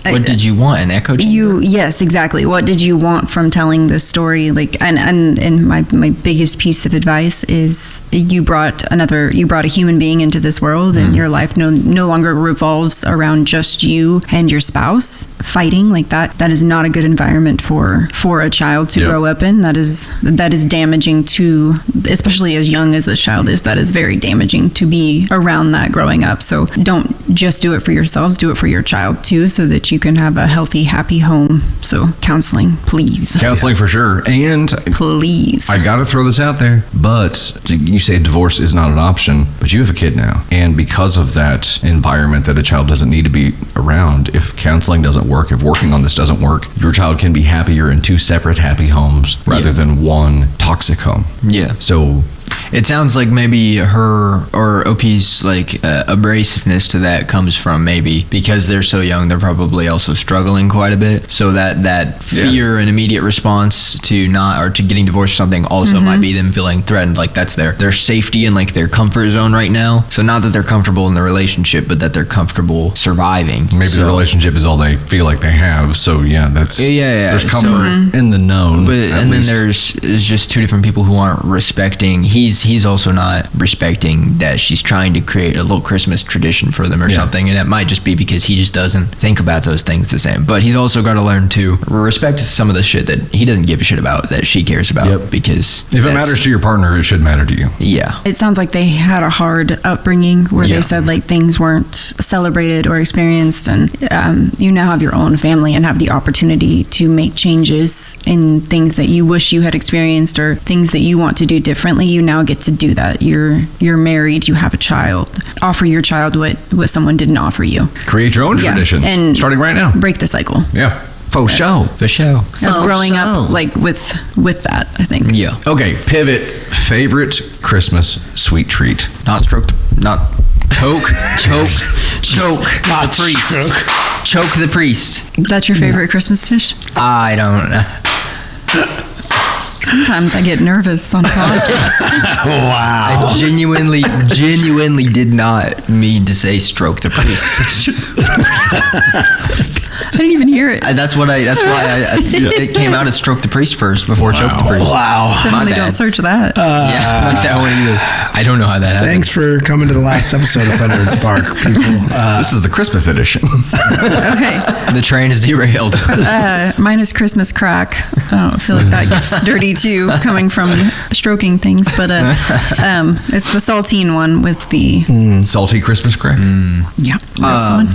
what did you want? An echo chamber? Yes, exactly. What did you want from telling this story? Like, and my biggest piece of advice is you brought a human being into this world, and your life no longer revolves around just you and your spouse fighting like that. That is not a good environment for a child to grow up in. That is damaging to, especially as young as this child is. That is very damaging to be around that growing up. So don't just do it for yourselves. Do it for your child too, so that you can have a healthy, happy home. So counseling, please. Counseling for sure. And please, I gotta throw this out there, but you say divorce is not an option, but you have a kid now, and because of that environment that a child doesn't need to be around, if counseling doesn't work, if working on this doesn't work, your child can be happier in two separate happy homes rather than one toxic home. Yeah. So It sounds like maybe her or OP's like abrasiveness to that comes from maybe because they're so young, they're probably also struggling quite a bit. So that fear and immediate response to getting divorced or something also might be them feeling threatened, like that's their safety and like their comfort zone right now. So not that they're comfortable in the relationship, but that they're comfortable surviving. Maybe the relationship is all they feel like they have. So that's there's comfort in the known. But and then there's just two different people who aren't respecting. He's also not respecting that she's trying to create a little Christmas tradition for them or something, and it might just be because he just doesn't think about those things the same. But he's also got to learn to respect some of the shit that he doesn't give a shit about that she cares about, because if it matters to your partner, it should matter to you. Yeah. It sounds like they had a hard upbringing where they said like things weren't celebrated or experienced, and you now have your own family and have the opportunity to make changes in things that you wish you had experienced or things that you want to do differently. You now get to do that. You're married, you have a child. Offer your child what someone didn't offer you. Create your own traditions, and starting right now. Break the cycle. Yeah. For show. Of growing up like with that, I think. Yeah. Okay, pivot. Favorite Christmas sweet treat? Not choke the priest. Choke the priest. That's your favorite Christmas dish? I don't know. Sometimes I get nervous on podcasts. Wow. I genuinely did not mean to say stroke the priest. I didn't even hear it. That's why it came out as stroke the priest first before choke the priest. Wow. Definitely don't search that. Yeah, like that one either. I don't know how that happened. Thanks for coming to the last episode of Thunder and Spark, people. This is the Christmas edition. Okay. The train is derailed. Mine is Christmas crack. I don't feel like that gets dirty too, coming from stroking things, but it's the saltine one with the salty Christmas crack. Yeah, that's the one.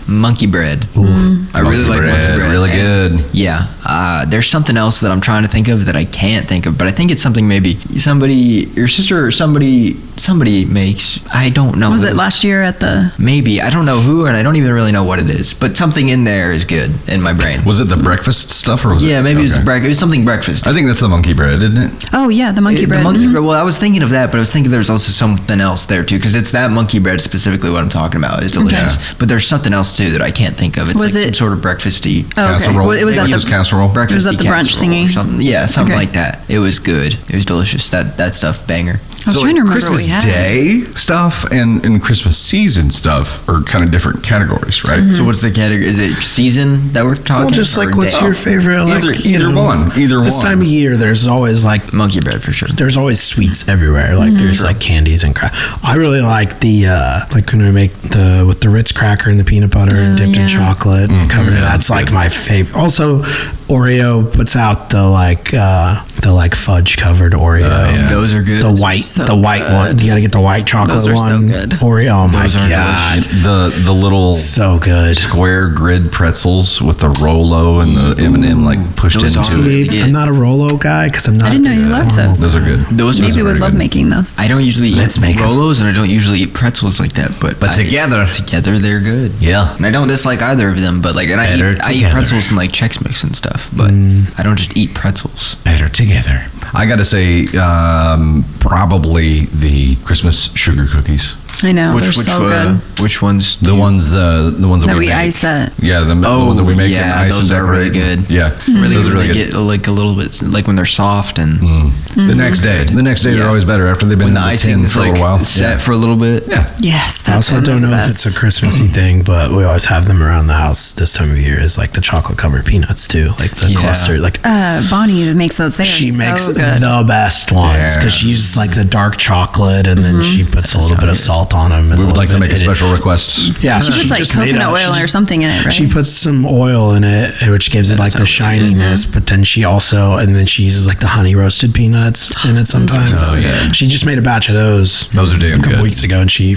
Monkey bread. I really like monkey bread. Really good. Yeah. There's something else that I'm trying to think of that I can't think of, but I think it's something maybe your sister or somebody makes. I don't know. Was it last year at the? Maybe. I don't know who, and I don't even really know what it is, but something in there is good in my brain. Was it the breakfast stuff, or was it? Yeah, maybe it was something breakfast. I think that's the monkey bread, isn't it? Oh yeah, the monkey bread. The monkey bread. Well, I was thinking of that, but I was thinking there's also something else there too, because it's that monkey bread specifically what I'm talking about. It's delicious. Okay. But there's something else too that I can't think of. It's some sort of breakfasty casserole. Well, it was at the casserole. Breakfasty was at the brunch thingy. Or something. Yeah, something like that. It was good. It was delicious. That stuff banger. I was trying to remember Christmas what we had. Day stuff and Christmas season stuff are kind of different categories, right? So what's the category? Is it season that we're talking? Well, just like what's your favorite? Like Either one. This time of year, there's always like monkey bread for sure. There's always sweets everywhere. Like there's like candies and crap. I really like the like when I make with the Ritz cracker and the peanut butter and dipped in chocolate and covered. That's like my favorite. Also, Oreo puts out the fudge covered Oreo. Yeah. Those are good. The white one. You got to get the white chocolate Those are one. So good. Oreo. Oh my Those are god. The little so good square grid pretzels with the Rolo and the M&M like pushed Those into it. I'm not a Rolo guy because I'm not. I didn't know you loved those. Those are good. Maybe would love making those. I don't usually eat Rolos and I don't usually eat pretzels like that, but together they're good. Yeah. And I don't dislike either of them, but like I eat pretzels and like Chex Mix and stuff, but I don't just eat pretzels. Better together. I gotta say, probably the Christmas sugar cookies. I know, they're so good. Which ones? The ones that we make. ice it. Yeah, the ones that we make and ice those and are really good. Yeah, really those good. are really They good. get like a little bit like when they're soft and The next day they're always better after they've been when in the the icing tin is for a like little while. set for a little bit. Yeah. Yes, I also don't know if it's a Christmassy thing, but we always have them around the house this time of year. Is like the chocolate covered peanuts too, like the cluster. Like Bonnie makes those. They she are makes so good. the best ones because she uses like the dark chocolate and then she puts a little bit of salt on them. We would like to make a special request. Yeah, She puts like coconut oil or something in it, right? She puts some oil in it, which gives it like the shininess. But then she uses like the honey roasted peanuts in it sometimes. She just made a batch of those. Those are damn a couple good. weeks ago, and she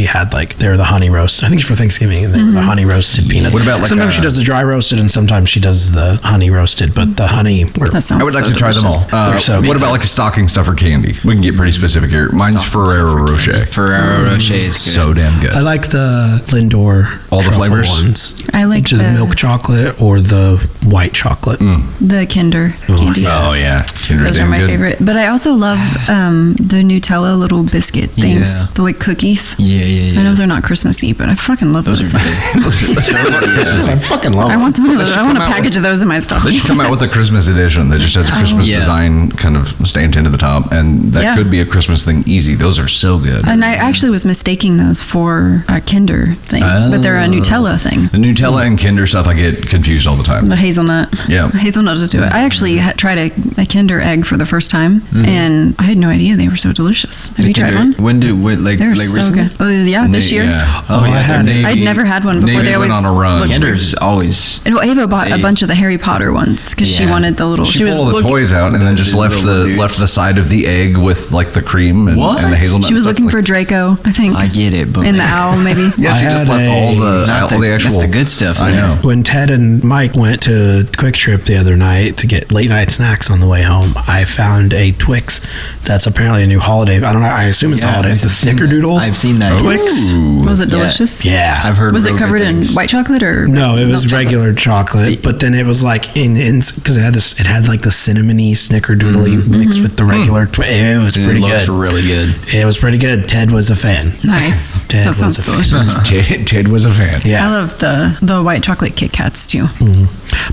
had like they were the honey roasted. I think it's for Thanksgiving, and they were the honey roasted peanuts. What about like sometimes she does the dry roasted, and sometimes she does the honey roasted. But the honey, That sounds I would like to try them all. What about like a stocking stuffer candy? We can get pretty specific here. Mine's Ferrero Rocher. Ferrero Rocher is good. So damn good. I like the Lindor all the flavors ones. I like the milk chocolate or the white chocolate. The Kinder candy. Oh yeah, Kinder. Those are my favorite. But I also love the Nutella little biscuit things, the like cookies. Yeah. I know they're not Christmassy, but I fucking love those things. I fucking love them. I want some of those. I want a package of those in my stocking. They should come out with a Christmas edition that just has a Christmas design kind of stamped into the top, and that could be a Christmas thing easy. Those are so good. And I actually was mistaking those for a Kinder thing, but they're a Nutella thing. The Nutella and Kinder stuff, I get confused all the time. The hazelnut. Yeah. Hazelnut to do it. I actually tried a Kinder egg for the first time, and I had no idea they were so delicious. Have you tried one? They were so good. This year. Yeah. I'd never had one before. They always went on a run. Kinder's always. And Ava bought a bunch of the Harry Potter ones because she wanted the little. She pulled all the toys out and then just left the side of the egg with like the cream and the hazelnut. She was looking for Draco, I think. I get it, but in the owl maybe. Yeah, she just left all the actual. That's the good stuff. I know. When Ted and Mike went to Quick Trip the other night to get late night snacks on the way home, I found a Twix that's apparently a new holiday. I don't know. I assume it's a holiday. The Snickerdoodle. I've seen that. Twix. Was it delicious? Yeah. I've heard. Was it covered in white chocolate or? No, it was regular chocolate, but then it was like in because it had like the cinnamony Snickerdoodle mixed with the regular. It was pretty good. Looks really good. It was pretty good. Ted was a fan. Nice. Ted that sounds delicious. Ted was a fan. Yeah. I love the white chocolate Kit Kats too.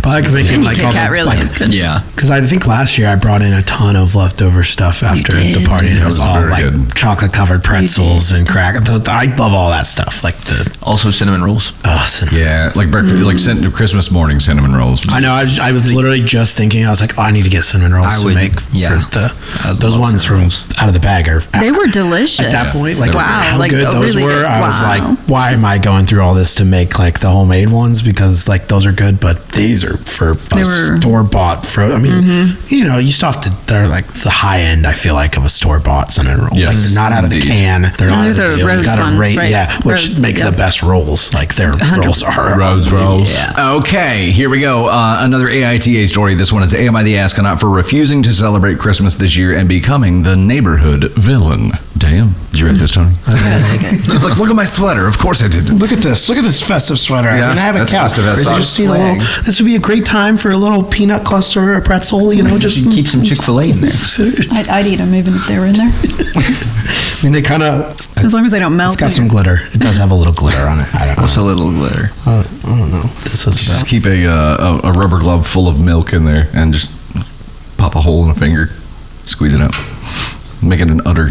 But I was making like Kit all Kat the, really is good. Yeah. because I think last year I brought in a ton of leftover stuff after the party. And it was all like chocolate covered pretzels and crackers. I love all that stuff. Like also cinnamon rolls. Oh, cinnamon. Yeah, like breakfast, like Christmas morning cinnamon rolls. I know. I was literally just thinking. I was like, oh, I need to get cinnamon rolls to make those ones from out of the bag. They were delicious at that point. Like how like, good those really were. Good. I was like, why am I going through all this to make like the homemade ones? Because like those are good, but these are for store bought. I mean, you know, you still have to. They're like the high end. I feel like of a store bought cinnamon roll. Yes, like they're not out of the can. They're not. They're the Rhodes ones, right? Yeah, which make the best rolls. Like their rolls are Rhodes rolls. Yeah. Okay, here we go. Another AITA story. This one is Am I the Astronaut for refusing to celebrate Christmas this year and becoming the neighborhood villain? Damn. Did you read this, Tony? Like, look at my sweater. Of course I didn't. Look at this. Look at this festive sweater. Yeah, I'm gonna have a couch. This would be a great time for a little peanut cluster or a pretzel. You know, just keep some Chick-fil-A in there. I'd eat them even if they were in there. I mean, they kind of. As long as they don't melt. It's got some glitter. It does have a little glitter on it. I don't know. What's a little glitter? I don't know. This was just keep a rubber glove full of milk in there and just pop a hole in a finger, squeeze it out, make it an udder.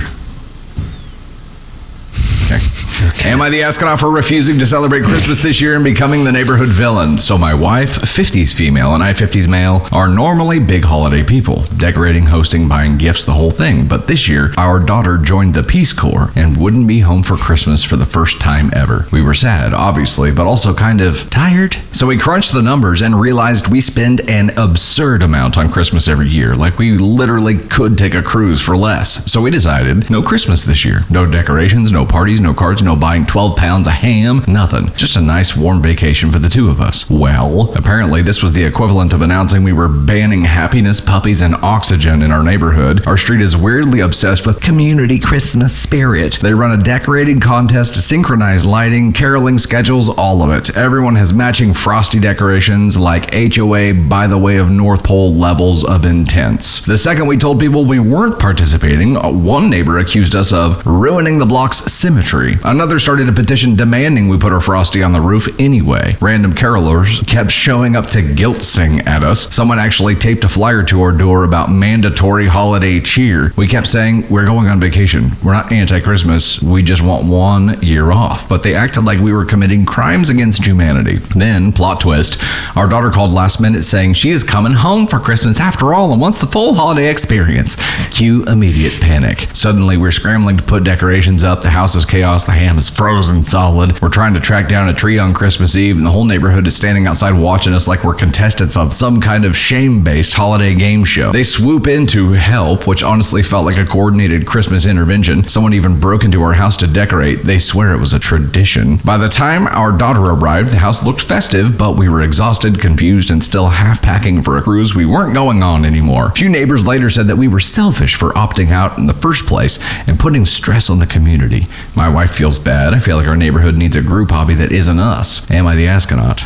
Okay. Am I the astronaut for refusing to celebrate Christmas this year and becoming the neighborhood villain? So my wife, 50s female, and I, 50s male, are normally big holiday people. Decorating, hosting, buying gifts, the whole thing. But this year, our daughter joined the Peace Corps and wouldn't be home for Christmas for the first time ever. We were sad, obviously, but also kind of tired. So we crunched the numbers and realized we spend an absurd amount on Christmas every year. Like we literally could take a cruise for less. So we decided no Christmas this year. No decorations, no parties, no cards, no buying 12 pounds of ham, nothing. Just a nice warm vacation for the two of us. Well, apparently this was the equivalent of announcing we were banning happiness, puppies, and oxygen in our neighborhood. Our street is weirdly obsessed with community Christmas spirit. They run a decorating contest, synchronized lighting, caroling schedules, all of it. Everyone has matching frosty decorations like HOA by the way of North Pole levels of intense. The second we told people we weren't participating, one neighbor accused us of ruining the block's symmetry. Another started a petition demanding we put our frosty on the roof anyway. Random carolers kept showing up to guilt sing at us. Someone actually taped a flyer to our door about mandatory holiday cheer. We kept saying, we're going on vacation. We're not anti-Christmas. We just want 1 year off. But they acted like we were committing crimes against humanity. Then, plot twist, our daughter called last minute saying she is coming home for Christmas after all and wants the full holiday experience. Cue immediate panic. Suddenly, we're scrambling to put decorations up. The house is chaos. chaos. The ham is frozen solid. We're trying to track down a tree on Christmas Eve, and the whole neighborhood is standing outside watching us like we're contestants on some kind of shame-based holiday game show. They swoop in to help, which honestly felt like a coordinated Christmas intervention. Someone even broke into our house to decorate. They swear it was a tradition. By the time our daughter arrived, the house looked festive, but we were exhausted, confused, and still half packing for a cruise we weren't going on anymore. A few neighbors later said that we were selfish for opting out in the first place and putting stress on the community. My wife feels bad. I feel like our neighborhood needs a group hobby that isn't us. Am I the astronaut?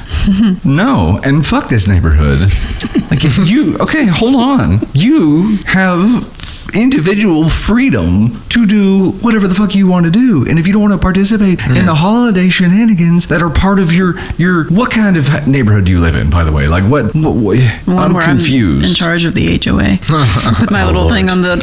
No, and fuck this neighborhood. Like, if you, okay, hold on. You have individual freedom to do whatever the fuck you want to do. And if you don't want to participate in the holiday shenanigans that are part of your what kind of neighborhood do you live in, by the way? Like, what I'm confused. I'm in charge of the HOA with my little thing on the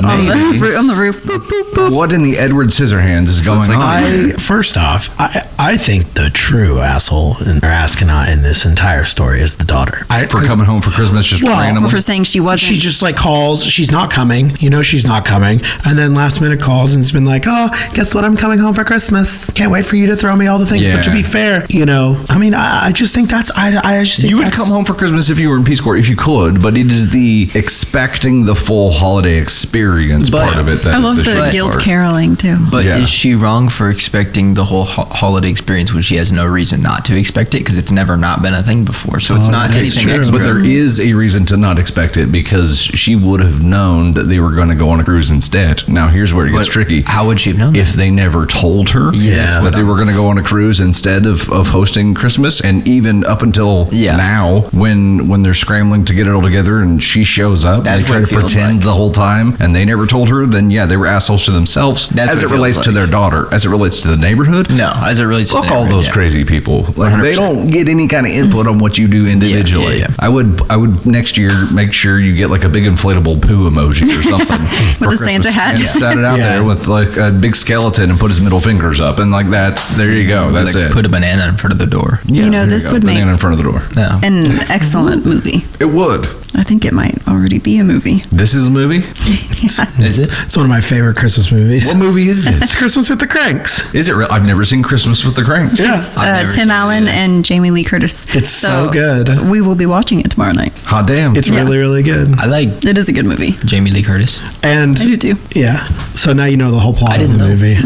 roof. Boop, boop, boop. What in the Edward Scissorhands is going on? First off, I think the true asshole or astronaut in this entire story is the daughter. For coming home for Christmas just randomly? For saying she wasn't. She just like calls, she's not coming, she's not coming, and then last minute calls and's been like, oh, guess what, I'm coming home for Christmas. Can't wait for you to throw me all the things. Yeah. But to be fair, I mean, I just think that's, I just think you would come home for Christmas if you were in Peace Corps, if you could, but it is the expecting the full holiday experience part of it. That I love the guilt caroling too. But is she wrong for expecting the whole holiday experience when she has no reason not to expect it? Because it's never not been a thing before, so it's not anything extra. But there is a reason to not expect it, because she would have known that they were going to go on a cruise instead. Now here's where it gets tricky. How would she have known if they never told her that they were going to go on a cruise instead of hosting Christmas? And even up until now, when they're scrambling to get it all together and she shows up, they try to pretend the whole time, and they never told her, then they were assholes to themselves. As it relates to their daughter. As it relates to the neighborhood, no. As it relates to all those crazy people. Like, they don't get any kind of input on what you do individually. I would next year make sure you get like a big inflatable poo emoji or something with a Santa hat, and set it out there with like a big skeleton and put his middle fingers up, and like there you go. That's it. Put a banana in front of the door. This would make banana in front of the door. Yeah. An excellent movie. It would. I think it might already be a movie. This is a movie? Is it? It's one of my favorite Christmas movies. What movie is this? It's Christmas with the Cranks. Is it real? I've never seen Christmas with the Cranks. Yeah. It's Tim Allen and Jamie Lee Curtis. It's so good. We will be watching it tomorrow night. Hot damn. It's really, really good. It is a good movie. Jamie Lee Curtis. And I do too. Yeah. So now you know the whole plot of the movie.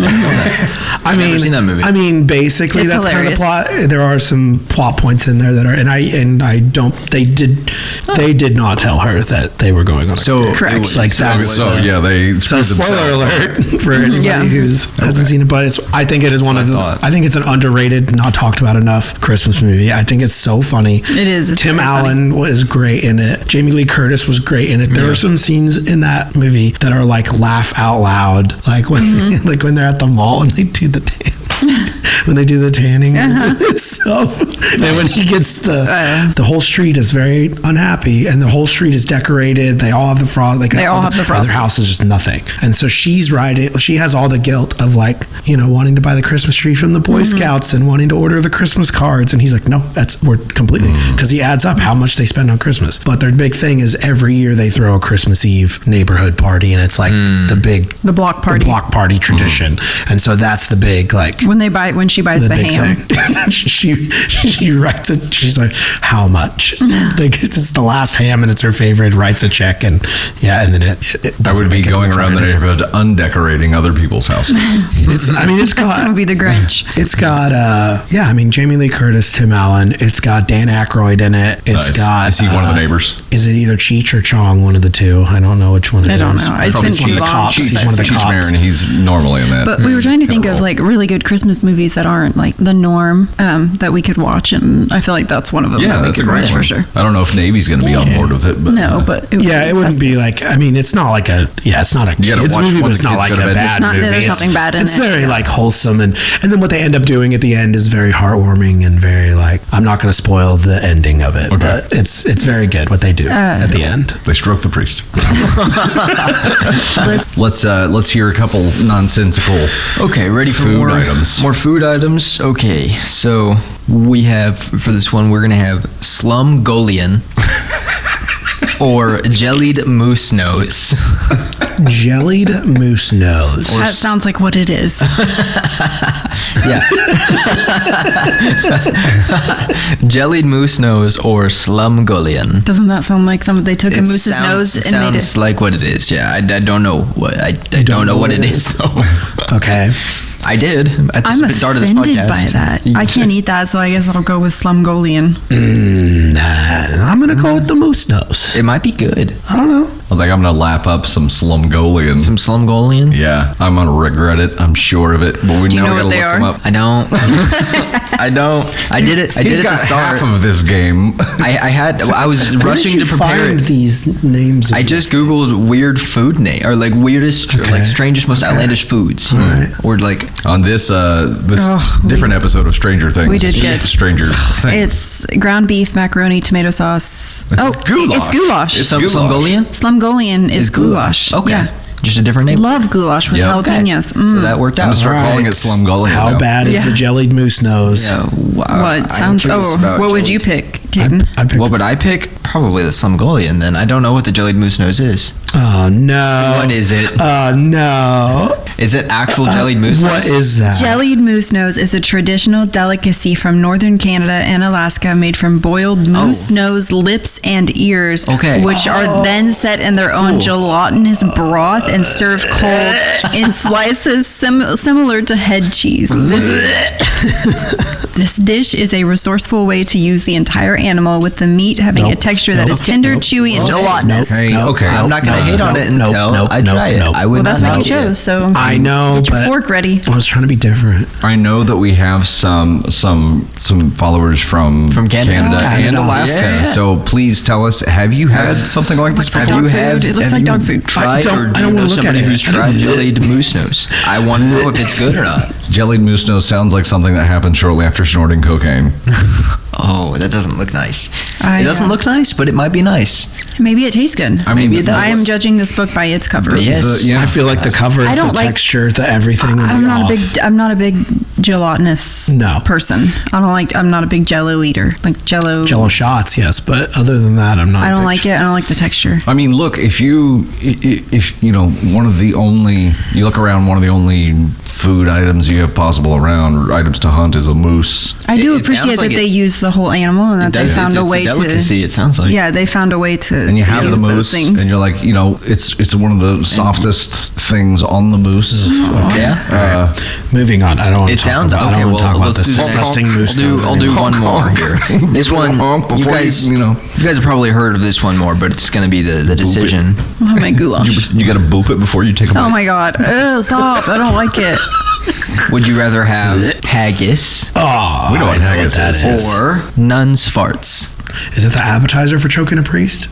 I've never seen that movie. I mean, basically, it's that's hilarious. kind of the plot. There are some plot points in there that are, and I don't. They did not tell her that they were going on. Correct. So spoiler alert for anybody who hasn't seen it, but I think it is I think it's an underrated, not talked about enough Christmas movie. I think it's so funny. It is. Tim Allen was great in it. Jamie Lee Curtis was great in it. There are some scenes in that movie that are like laugh out loud, like when like when they're at the mall and they do the when they do the tanning. It's so, and when he gets the whole street is very unhappy, and the whole street is decorated. They all have the frost. They all have the frost. Their house is just nothing. And so she has all the guilt of like, wanting to buy the Christmas tree from the Boy Scouts and wanting to order the Christmas cards. And he's like, no, we're completely, because he adds up how much they spend on Christmas. But their big thing is every year they throw a Christmas Eve neighborhood party, and it's like the block party tradition. And so that's the big, like, when she buys the ham, she writes it. She's like, how much? Like, it's the last ham and it's her favorite. Writes a check, and then it I would be going around the neighborhood undecorating other people's houses. It's got. That's gonna be the Grinch. It's got Jamie Lee Curtis, Tim Allen. It's got Dan Aykroyd in it. It's got. Is he one of the neighbors? Is it either Cheech or Chong? One of the two. I don't know which one it is. I don't know. It's been too long. He's one of the cops. Cheech Marin, he's normally in that. But we were trying to think of like really good Christmas movies that aren't like the norm that we could watch, and I feel like that's one of them. Yeah, that's a great one for sure. I don't know if Navy's going to be on board with it, but it wouldn't be like. I mean, it's not like it's not a kids movie, but it's not like a bad movie. There's nothing bad in it. It's very like wholesome, and then what they end up doing at the end is very heartwarming and very like. I'm not going to spoil the ending of it, but it's very good what they do at the end. They stroke the priest. Let's hear a couple nonsensical. Okay, ready for food items. More food items. Okay, so we have for this one we're gonna have Slumgolian or jellied moose nose? Jellied moose nose. That sounds like what it is. Yeah. Jellied moose nose or slumgullion? Doesn't that sound like they took a moose's nose and made it? Sounds like what it is. Yeah, I don't know what I don't know what it is though. Okay. I did. I'm offended by that. I can't eat that, so I guess I'll go with slumgullion. I'm gonna go with the moose nose. It might be good. I don't know. I think I'm gonna lap up some slumgullion. Some slumgullion? Yeah, I'm gonna regret it. I'm sure of it. But we Do you know gotta what they look are? them up. I don't. I don't. I did it. I He's did it got at the start. half of this game. I was Where rushing did to you prepare find it. these names. I just googled weird food name or like weirdest, Okay. like strangest, most outlandish foods, Right. or like On this different episode of Stranger Things. We did It's get- Stranger Things. It's ground beef, macaroni, tomato sauce. goulash. It's goulash. It's some goulash. slumgullion. Slumgullion is goulash. Okay, Yeah. just a different name. Love goulash with Yeah. Okay. jalapenos. So that worked I'm out. gonna start calling it slumgullion. How now. bad is Yeah. the jellied moose nose? Yeah, wow. What sounds? What would you pick, Kadin? I picked. What would I pick? Probably the slumgullion. Then I don't know what the jellied moose nose is. Oh no! What is it? Oh no! Is it actual jellied moose nose? What is that? Jellied moose nose is a traditional delicacy from northern Canada and Alaska made from boiled moose nose lips and ears, Okay. which are then set in their own gelatinous broth and served cold in slices similar to head cheese. This dish is a resourceful way to use the entire animal, with the meat having a texture that is tender, chewy, and gelatinous. Okay. I'm not gonna hate on it until I try it. I would Well, that's not what you know. chose, so I know, get your but fork ready. I was trying to be different. I know that we have some followers from Canada. and Canada. Alaska. Yeah. So please tell us, have you had something like this like before? dog food. It looks like dog food. Tried or I do you don't know wanna look at somebody it. who's tried jellied moose nose? I want to know if it's good or not. Jellied moose nose sounds like something that happened shortly after snorting cocaine. Oh, that doesn't look nice. I It doesn't look nice, but it might be nice. Maybe it tastes good. I mean, Maybe it does. I am judging this book by its cover. Yes. Yeah. I feel like the cover, I don't the like- texture, the everything. Would I'm be not off. I'm not a big gelatinous person. I'm not a big Jello eater. Like Jello. Jello shots, yes, but other than that, I'm not. I don't like it. I don't like the texture. I mean, look, if you you look around, one of the only food items you have possible around, or items to hunt, is a moose. I do It sounds appreciate like that it- they use the whole animal and that they found a way it's a delicacy, to. it sounds like. Yeah, they found a way to. And you to have the use those moose, things. and you're like, it's one of the softest things on the moose. Yeah. Moving on. I don't. Want It to talk sounds about, okay. I don't Well, want to talk about let's this do the next. disgusting moose. I'll do one more here. This one, you guys have probably heard of this one more, but it's going to be the decision. Oh my goulash. You got to boop it before you take a bite. Oh my god. Ugh, stop. I don't like it. Would you rather have haggis Oh, We know what I haggis that is. or nun's farts? Is it the appetizer for choking a priest?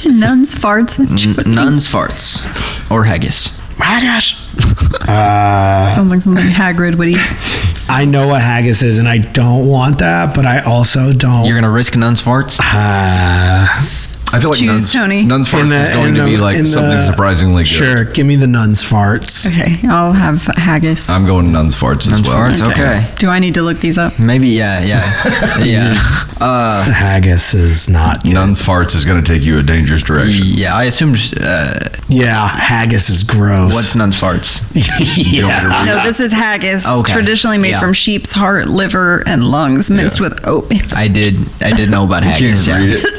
Nuns, farts. Nun's farts or haggis? Haggis. Sounds like something Hagrid would eat. I know what haggis is, and I don't want that, but I also don't. You're going to risk nun's farts? I feel like Choose, Tony. Nun's farts is going to be like something surprisingly good. Sure, give me the nun's farts. Okay, I'll have haggis. I'm going Nun's farts as Nun's well. farts, okay. Do I need to look these up? Maybe, yeah. Haggis is not good. Nun's farts is going to take you a dangerous direction. Yeah, I assumed, Yeah, haggis is gross. what's nun's farts? yeah. No, this is haggis. Okay. Traditionally made Yeah. from sheep's heart, liver, and lungs, minced Yeah. with oatmeal. I did know about Can't haggis. even Yeah. read it.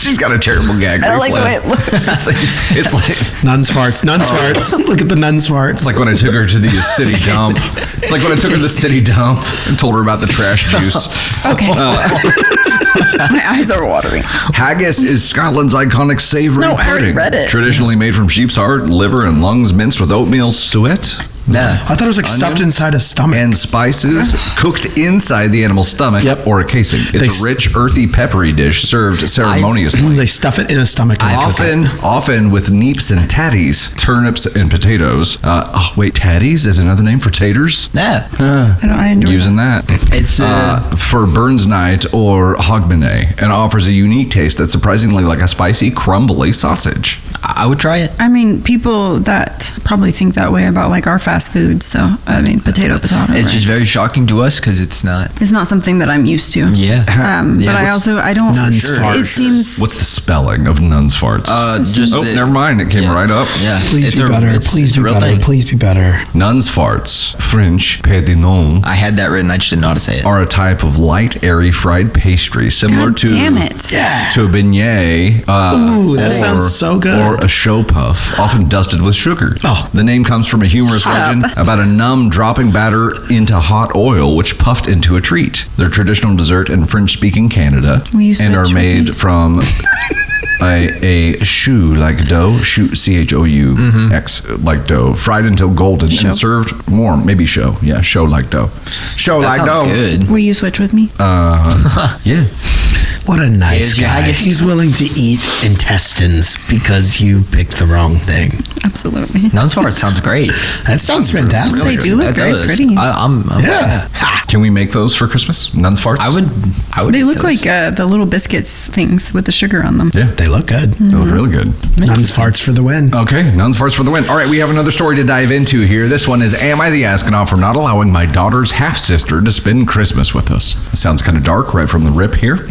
She's got a terrible gag. I don't like the way it looks. It's like Nun's farts. Nun's farts. Look at the nun's farts. it's like when I took her to the city dump. It's like when I took her to the city dump and told her about the trash juice. Okay. My eyes are watering. Haggis is Scotland's iconic savory No, I already pudding. read it. Traditionally made from sheep's heart, liver, and lungs, minced with oatmeal suet Yeah. I thought it was like stuffed inside a stomach. and spices, cooked inside the animal's stomach Yep. or a casing. It's a rich, earthy, peppery dish served ceremoniously. They stuff it in a stomach. And cook it. Often with neeps and tatties, turnips and potatoes. Tatties is another name for taters. Yeah. I enjoy Using that. It's For Burns Night or Hogmanay, and offers a unique taste that's surprisingly like a spicy, crumbly sausage. I would try it. I mean, people that probably think that way about like our fast food. So I mean, potato. It's just very shocking to us because it's not something that I'm used to. Yeah. But I don't. Nuns farts. It seems. What's the spelling of nuns farts? Never mind. It came right up. Yeah. Please be better. Please be better. Please be better. Nuns farts, French Kadin. I had that written. I just didn't know how to say it. Are a type of light, airy fried pastry similar God to damn it. to a beignet. Ooh, that sounds so good. Or a show puff, often dusted with sugar. Oh. The name comes from a humorous legend about a nun dropping batter into hot oil, which puffed into a treat. They're traditional dessert in French-speaking Canada and are made from a choux like dough, CHOUX like dough, fried until golden and served warm. Maybe show like dough. Show that like dough. Good. Will you switch with me? Yeah. What a nice guy. He's willing to eat intestines because you picked the wrong thing. Absolutely. Nuns farts sounds great. That sounds fantastic. They do look very pretty. Yeah. Can we make those for Christmas? Nuns farts? I would. They look like the little biscuits things with the sugar on them. Yeah. They look good. They look really good. Nuns farts for the win. Okay, nuns farts for the win. All right, we have another story to dive into here. This one is, am I the astronaut for not allowing my daughter's half-sister to spend Christmas with us? It sounds kind of dark right from the rip here.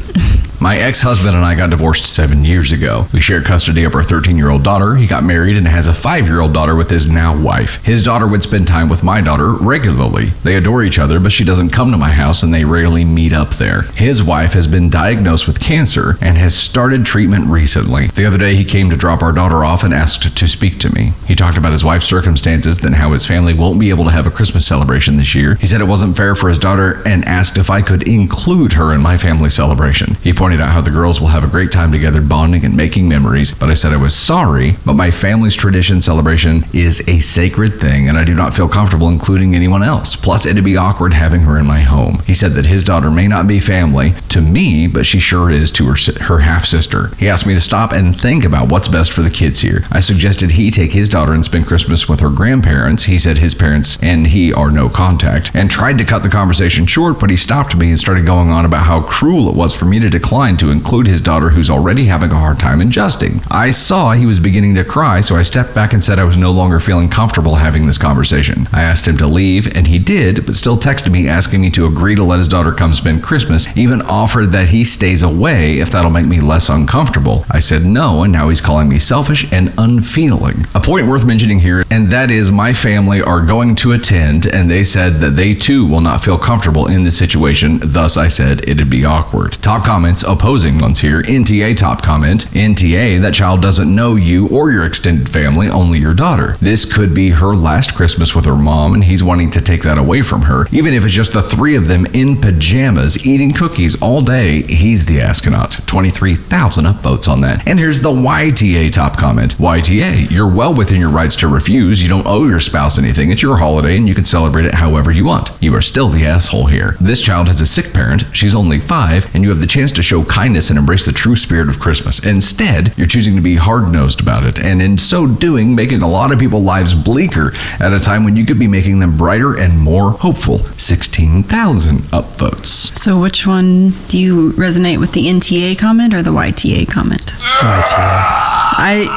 My ex-husband and I got divorced 7 years ago. We share custody of our 13-year-old daughter. He got married and has a 5-year-old daughter with his now wife. His daughter would spend time with my daughter regularly. They adore each other, but she doesn't come to my house and they rarely meet up there. His wife has been diagnosed with cancer and has started treatment recently. The other day, he came to drop our daughter off and asked to speak to me. He talked about his wife's circumstances, then how his family won't be able to have a Christmas celebration this year. He said it wasn't fair for his daughter and asked if I could include her in my family celebration. He pointed out how the girls will have a great time together bonding and making memories, but I said I was sorry, but my family's tradition celebration is a sacred thing and I do not feel comfortable including anyone else. Plus, it'd be awkward having her in my home. He said that his daughter may not be family to me, but she sure is to her half-sister. He asked me to stop and think about what's best for the kids here. I suggested he take his daughter and spend Christmas with her grandparents. He said his parents and he are no contact, and tried to cut the conversation short, but he stopped me and started going on about how cruel it was for me to decline to include his daughter, who's already having a hard time adjusting. I saw he was beginning to cry, so I stepped back and said I was no longer feeling comfortable having this conversation. I asked him to leave, and he did, but still texted me asking me to agree to let his daughter come spend Christmas, even offered that he stays away if that'll make me less uncomfortable. I said no, and now he's calling me selfish and unfeeling. A point worth mentioning here, and that is my family are going to attend, and they said that they too will not feel comfortable in this situation, thus I said it'd be awkward. Top comments opposing ones here. NTA top comment. NTA, that child doesn't know you or your extended family, only your daughter. This could be her last Christmas with her mom, and he's wanting to take that away from her. Even if it's just the three of them in pajamas eating cookies all day, he's the astronaut. 23,000 upvotes on that. And here's the YTA top comment. YTA, you're well within your rights to refuse. You don't owe your spouse anything. It's your holiday and you can celebrate it however you want. You are still the asshole here. This child has a sick parent. She's only 5, and you have the chance to show kindness and embrace the true spirit of Christmas. Instead, you're choosing to be hard-nosed about it, and in so doing, making a lot of people's lives bleaker at a time when you could be making them brighter and more hopeful. 16,000 upvotes. So which one do you resonate with, the NTA comment or the YTA comment? YTA.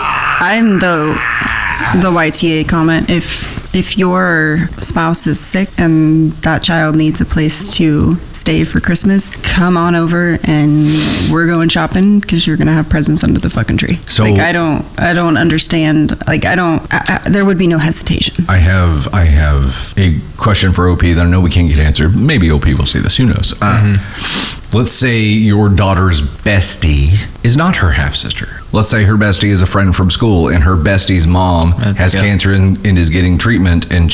I'm the YTA comment. If your spouse is sick and that child needs a place to stay for Christmas, come on over and we're going shopping because you're gonna have presents under the fucking tree. So like I don't understand. Like there would be no hesitation. I have a question for OP that I know we can't get answered. Maybe OP will see this. Who knows? Let's say your daughter's bestie is not her half-sister. Let's say her bestie is a friend from school and her bestie's mom has cancer and is getting treatment, and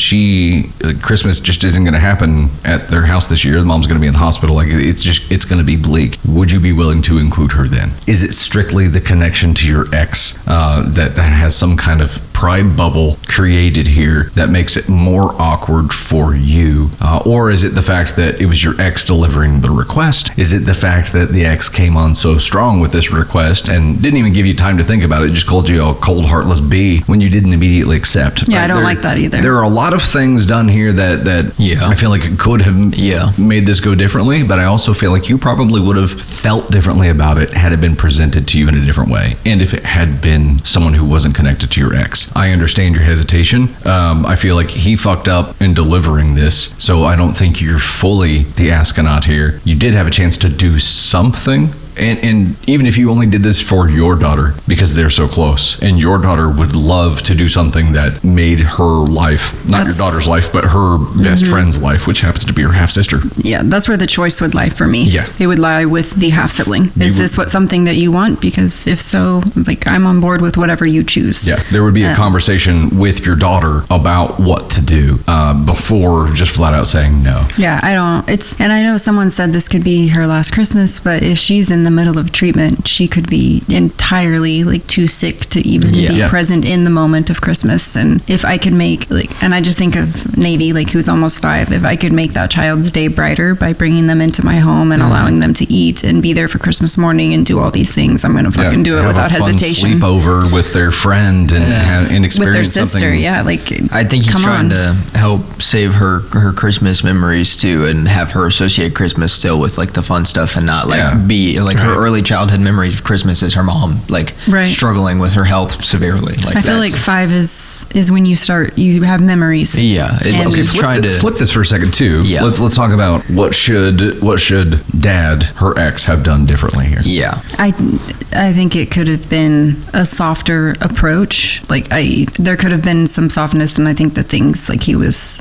Christmas just isn't going to happen at their house this year. The mom's going to be in the hospital. Like it's going to be bleak. Would you be willing to include her then? Is it strictly the connection to your ex that has some kind of pride bubble created here that makes it more awkward for you? Or is it the fact that it was your ex delivering the request? Is it the fact that the ex came on so strong with this request and didn't even give you time to think about it, just called you a cold, heartless B when you didn't immediately accept? Yeah, I don't like that either. There are a lot of things done here that I feel like it could have made this go differently, but I also feel like you probably would have felt differently about it had it been presented to you in a different way, and if it had been someone who wasn't connected to your ex. I understand your hesitation. I feel like he fucked up in delivering this, so I don't think you're fully the astronaut here. You did have a chance to do something. And even if you only did this for your daughter, because they're so close, and your daughter would love to do something that made her life, not your daughter's life, but her best friend's life, which happens to be her half-sister. Yeah, that's where the choice would lie for me. Yeah. It would lie with the half-sibling. Is this something that you want? Because if so, like, I'm on board with whatever you choose. Yeah, there would be a conversation with your daughter about what to do before just flat out saying no. Yeah, and I know someone said this could be her last Christmas, but if she's in the middle of treatment, she could be entirely like too sick to even be present in the moment of Christmas. And if I could make and I just think of Navy, who's almost 5, if I could make that child's day brighter by bringing them into my home and allowing them to eat and be there for Christmas morning and do all these things, I'm going to fucking do it without hesitation. Sleep over with their friend and experience with their sister, something. I think he's trying to help save her Christmas memories too, and have her associate Christmas still with the fun stuff and not be her early childhood memories of Christmas is her mom struggling with her health severely. I feel like 5 is when you have memories. Yeah, flip this for a second too. Yeah, let's talk about what should Dad, her ex, have done differently here. Yeah, I think it could have been a softer approach. There could have been some softness, and I think that things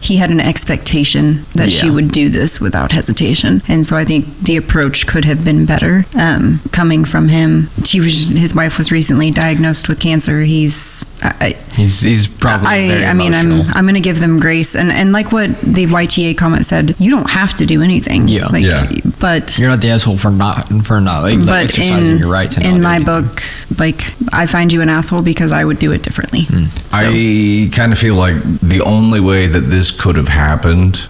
he had an expectation that she would do this without hesitation, and so I think the approach could have been better. Coming from him, his wife was recently diagnosed with cancer. He's probably very emotional. I'm going to give them grace, and like what the YTA comment said, you don't have to do anything. But you're not the asshole for not exercising your right to not in my book, I find you an asshole because I would do it differently. So. I kind of feel like the only way that this could have happened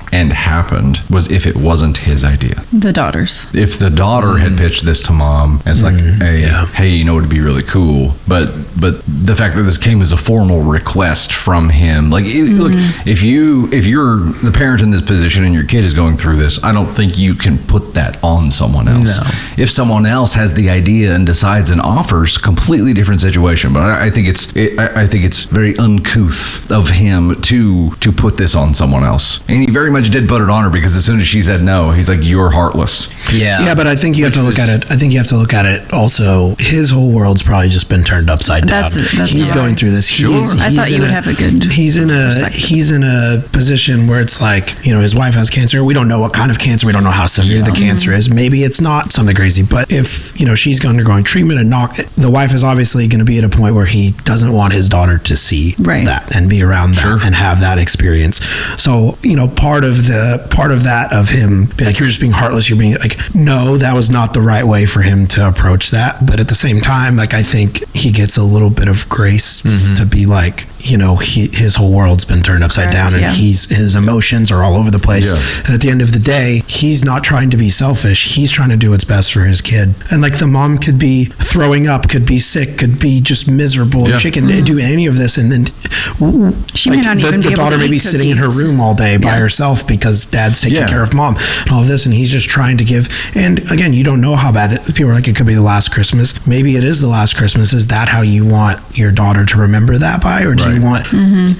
was if it wasn't his idea. The daughter's. If the daughter had pitched this to mom, and it's hey, you know, it'd be really cool. But the fact that this came as a formal request from him, look, if you're the parent in this position and your kid is going through this, I don't think you can put that on someone else. No. If someone else has the idea and decides and offers, completely different situation. But I think it's very uncouth of him to put this on someone else. And he very much did put it on her, because as soon as she said no, he's like, you're heartless. Yeah, but I think you have to look at it. I think you have to look at it also. His whole world's probably just been turned upside down. He's going through this. I thought you would have a good. He's in a position where it's like, you know, his wife has cancer. We don't know what kind of cancer. We don't know how severe the cancer is. Maybe it's not something crazy, but if, you know, she's undergoing treatment and the wife is obviously going to be at a point where he doesn't want his daughter to see that and be around that and have that experience. So, you know, part of that of him being like, you're just being heartless. You're being like, no, that was not the right way for him to approach that. But at the same time, like, I think he gets a little bit of grace to be like, you know, his whole world's been turned upside down, and his emotions are all over the place. And at the end of the day, he's not trying to be selfish. He's trying to do what's best for his kid. And like, the mom could be throwing up, could be sick, could be just miserable. She can do any of this, and then she may not even be able to eat the daughter may be sitting in her room all day by herself because dad's taking care of mom and all of this, and he's just trying to give. And again, you don't know how bad people are like, it could be the last Christmas. Maybe it is the last Christmas. Is that how you want your daughter to remember that by, or do you want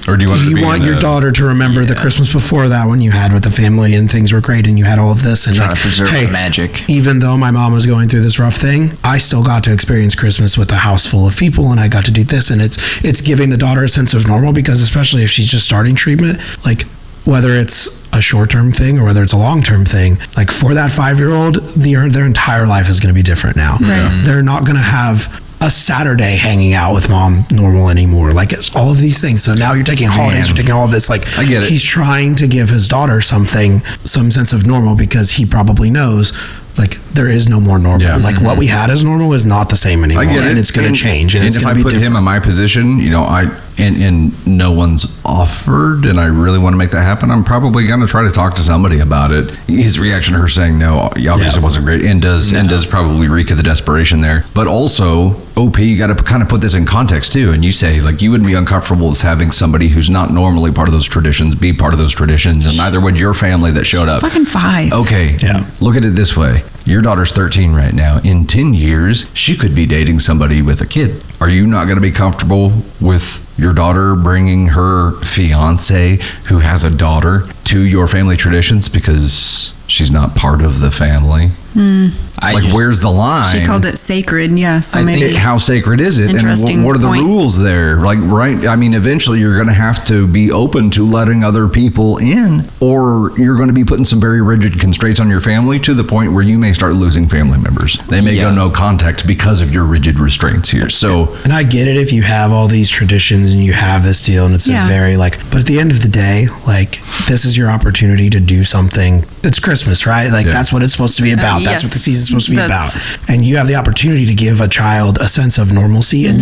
or do you want your daughter to remember the Christmas before that, when you had with the family and things were great and you had all of this, and trying to preserve the magic? Even though my mom was going through this rough thing, I still got to experience Christmas with a house full of people, and I got to do this, and it's giving the daughter a sense of normal, because especially if she's just starting treatment, like, whether it's a short-term thing or whether it's a long-term thing, like, for that 5-year-old, their entire life is going to be different now. They're not going to have a Saturday hanging out with mom normal anymore. Like, it's all of these things. So now you're taking holidays, you're taking all of this. Like, I get it. He's trying to give his daughter some sense of normal, because he probably knows, like, there is no more normal. Like, what we had as normal is not the same anymore. I get it. And it's going to change. And it's if going I to be put different. him in my position, you know, and no one's offered, and I really want to make that happen, I'm probably going to try to talk to somebody about it. His reaction to her saying no obviously wasn't great, and does probably reek of the desperation there. But also, OP, you got to kind of put this in context too, and you say, like, you wouldn't be uncomfortable with having somebody who's not normally part of those traditions be part of those traditions, and neither would your family that showed up. Fucking 5. Okay, look at it this way. Your daughter's 13 right now. In 10 years, she could be dating somebody with a kid. Are you not going to be comfortable with your daughter bringing her fiance who has a daughter to your family traditions because she's not part of the family? Where's the line? She called it sacred, so maybe. How sacred is it? And what are the rules there? Like, right? I mean, eventually you're going to have to be open to letting other people in, or you're going to be putting some very rigid constraints on your family to the point where you may start losing family members. They may go no contact because of your rigid restraints here. So, and I get it if you have all these traditions and you have this deal, and it's a very but at the end of the day, like, this is your opportunity to do something. It's Christmas, right? Like, that's what it's supposed to be about. That's what the season's supposed to be about. And you have the opportunity to give a child a sense of normalcy. And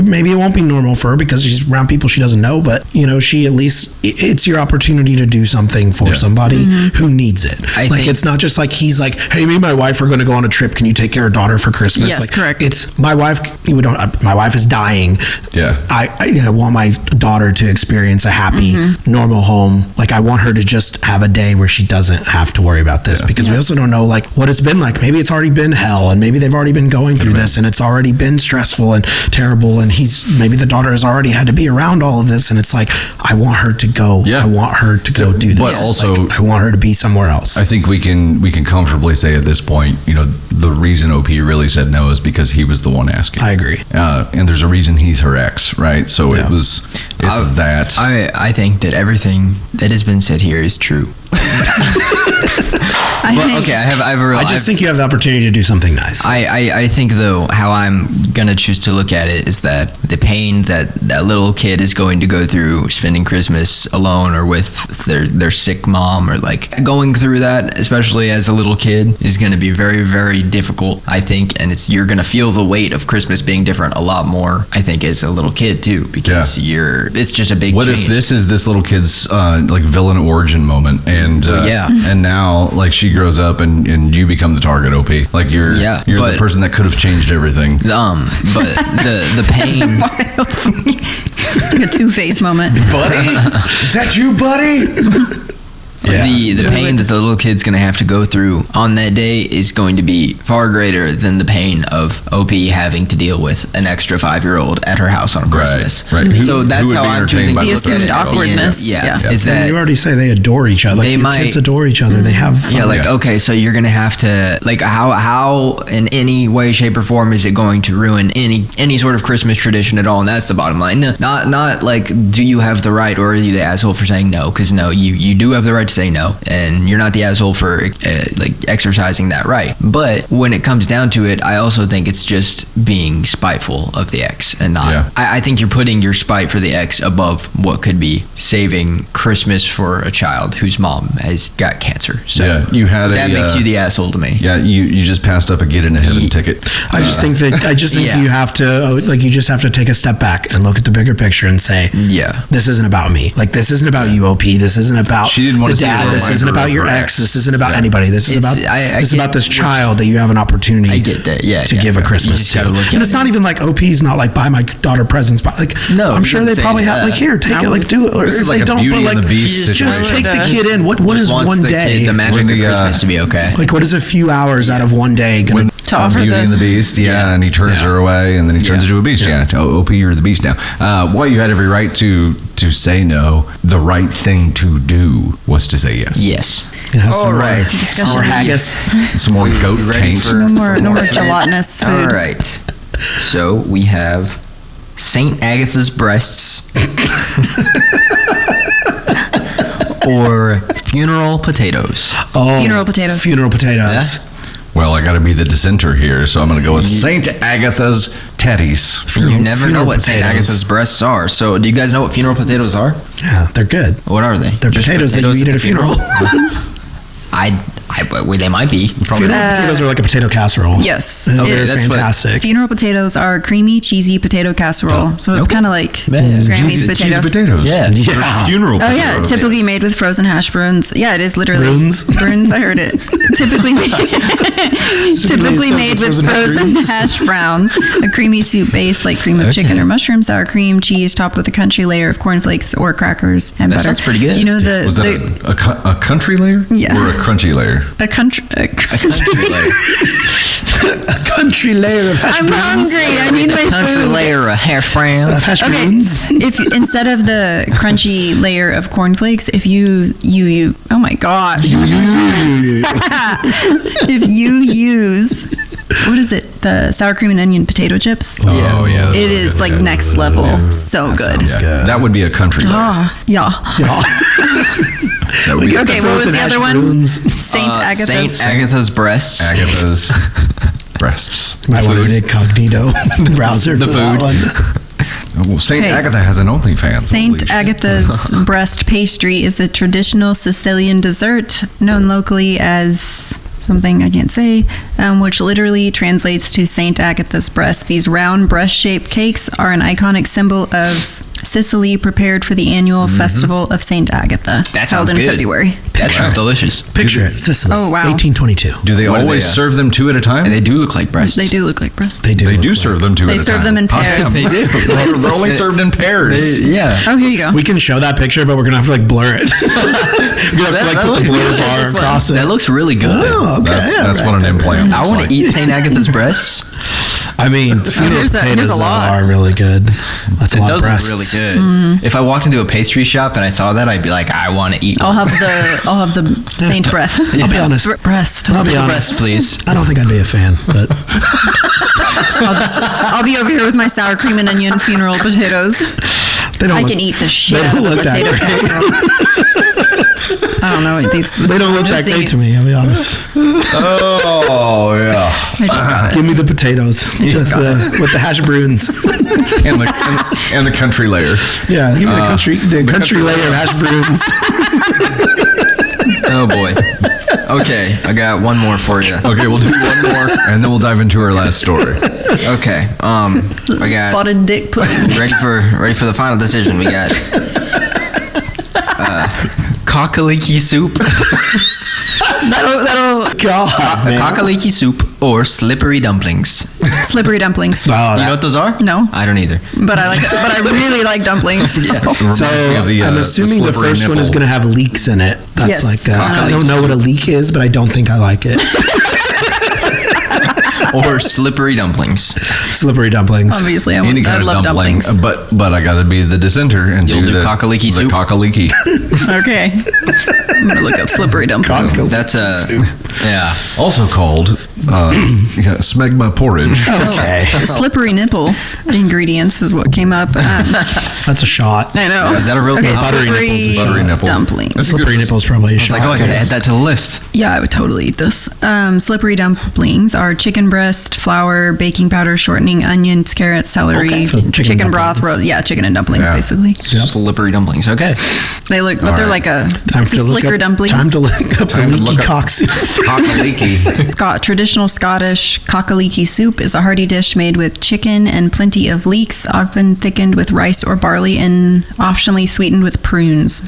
maybe it won't be normal for her because she's around people she doesn't know, but she at least, it's your opportunity to do something for somebody who needs it. It's not just like he's like, hey, me and my wife are going to go on a trip. Can you take care of daughter for Christmas? Yes, correct. It's my wife. My wife is dying. I want my daughter to experience a happy, normal home. Like, I want her to just have a day where she doesn't have to worry about this because we also don't know like what it's been like. Maybe it's already been hell, and maybe they've already been going through this, and it's already been stressful and terrible, and maybe the daughter has already had to be around all of this, and it's like, I want her to go. I want her to go do this. But also, I want her to be somewhere else. I think we can comfortably say at this point, the reason OP really said no is because he was the one asking. I agree. And there's a reason he's her ex, right? So it's that. I think that everything that has been said here is true. I just think you have the opportunity to do something nice. I think, though, how I'm gonna choose to look at it is that the pain that little kid is going to go through spending Christmas alone or with their sick mom, or like going through that, especially as a little kid, is going to be very, very difficult, I think. And you're gonna feel the weight of Christmas being different a lot more, I think, as a little kid too, because it's just a big what change. If this is this little kid's like villain origin moment, and and now like she grows up and you become the target, OP, like you're the person that could have changed everything. But the pain. Like a Two-Face moment. Buddy, is that you, buddy? The pain that the little kid's going to have to go through on that day is going to be far greater than the pain of OP having to deal with an extra 5-year-old at her house on Christmas. Right. So that's how I'm choosing to look at it. Awkwardness. Is that you already say they adore each other. Like, kids adore each other. They have fun. Okay, so you're going to have to, like, how in any way, shape, or form is it going to ruin any sort of Christmas tradition at all? And that's the bottom line. No, not like, do you have the right, or are you the asshole for saying no? Because no, you do have the right to say no, and you're not the asshole for like exercising that right. But when it comes down to it, I also think it's just being spiteful of the ex, and not. I think you're putting your spite for the ex above what could be saving Christmas for a child whose mom has got cancer. So you had that makes you the asshole to me. Yeah, you just passed up a get in a heaven ticket. I just think you have to you just have to take a step back and look at the bigger picture and say, this isn't about me. Like, this isn't about you, OP. This isn't about she didn't want to dad. This isn't about your ex. This isn't about anybody. This is about this child that you have an opportunity to give a Christmas to. And it's not even like OP's not like, buy my daughter presents. But like, no, I'm sure they probably have like, here, take it, like, do it. Or if they don't, but like, just take the kid in. What is one day? The magic of Christmas to be okay. Like, what is a few hours out of one day going to offer Beauty and the Beast, and he turns her away, and then he turns into a beast. OP, you're the beast now. While you had every right to say no, the right thing to do was to say yes. Yes. All right. Some more haggis. Some more goat taint. No more gelatinous food. All right. So we have Saint Agatha's breasts or funeral potatoes. Funeral potatoes. Funeral potatoes. Well, I got to be the dissenter here, so I'm going to go with Saint Agatha's teddies. You never know what Saint Agatha's breasts are. So, do you guys know what funeral potatoes are? Yeah, they're good. What are they? They're potatoes that you eat at a funeral. They might be. Probably. Funeral potatoes are like a potato casserole. Yes. And they're fantastic. Funeral potatoes are creamy, cheesy potato casserole. So it's kind of like Grammy's potato. Cheesy potatoes. Yeah. Funeral potatoes. Oh yeah, typically made with frozen hash browns. Yeah, it is literally Bruns. I heard it. Typically made with frozen hash browns. A creamy soup base like cream of chicken or mushroom, sour cream, cheese, topped with a country layer of cornflakes or crackers and butter. Sounds pretty good. Do you know Was that a country layer? Yeah. Or a crunchy layer? A country layer. A country layer of hash browns. I'm hungry. I need my Country food. layer of hash browns. Hash Okay, browns. if instead of the crunchy layer of cornflakes, if you oh my gosh, if you use what is it, the sour cream and onion potato chips? Oh yeah. It is like next level. So good. Yeah, that would be a country layer. Yeah. That would be Okay, what was the other one? Saint Agatha's. Saint Agatha's breasts. Agatha's breasts. Might want an incognito browser. The for that food. one. Well, Saint Okay. Agatha has an OnlyFans. Saint Agatha's breast pastry is a traditional Sicilian dessert known locally as something I can't say, which literally translates to Saint Agatha's breast. These round breast-shaped cakes are an iconic symbol of Sicily, prepared for the annual festival of Saint Agatha, That held sounds in good. February. That sounds delicious. Picture it, Sicily. Oh, wow. 1822. Do they What do always they, serve them two at a time? And they do look like breasts. They do look like breasts. They do. They look do like- serve them two They at a serve time. them in pairs. They do. They're only served in pairs. Yeah. Oh, here you go. We can show that picture, but we're gonna have to like blur it. We're gonna have to like put the blur bar this one. across it. That looks really good. Oh, okay. That's all what an right. implant I looks want like. to eat Saint Agatha's breasts. I mean, funeral Here's a potatoes lot. are really good. That's a It lot does of breasts. look really good. If I walked into a pastry shop and I saw that, I'd be like, I want to eat. I'll have the Saint breast. I'll be honest. Breast. I'll be Take a honest. breast, please. I don't think I'd be a fan, but I'll be over here with my sour cream and onion funeral potatoes. they don't. I look, can eat the shit they out don't of a look that potato great. casserole. I don't know. They don't look that great to me. I'll be honest. Oh yeah. I just got it. Give me the potatoes with the hash browns. and the country layer. Yeah, give me the country layer of hash browns. Oh boy. Okay, I got one more for you. Okay, we'll do one more, and then we'll dive into our last story. Okay. I got Spotted dick pudding. ready for the final decision. We got cockaliki soup, That'll God, man. cockaliki soup, or slippery dumplings. slippery dumplings. Oh, You know what those are? No. I don't either. But I really like dumplings. So Reminds me of the, I'm the assuming the slippery first one is nipple. going to have leeks in it. That's Yes. like I don't Cockaliki know what a leek is, but I don't think I like it. Or slippery dumplings. Slippery dumplings. Obviously, I Any kind of love dumpling, dumplings. but I gotta be the dissenter and You'll do the cockaliki the soup? cockaliki. Okay. I'm gonna look up slippery dumplings. That's yeah. Also called smegma porridge. Okay, Slippery nipple ingredients is what came up. that's a shot. I know. Is that a real okay, thing? Buttery Buttery nipple. dumplings. That's a good- Slippery nipples probably a It's shot. like, oh, I gotta add that to the list. Yeah, I would totally eat this. Slippery dumplings are chicken breast, flour, baking powder, shortening, onions, carrots, celery, Okay. So chicken and broth, dumplings. chicken and dumplings, Yeah. basically. Slippery dumplings. Okay. They look, but All they're right. like a, Time it's a to look slicker up, dumpling. Time to look up Time the to look leaky up- cock soup. Cockaliki. Traditional Scottish cockaliki soup is a hearty dish made with chicken and plenty of leeks, often thickened with rice or barley and optionally sweetened with prunes.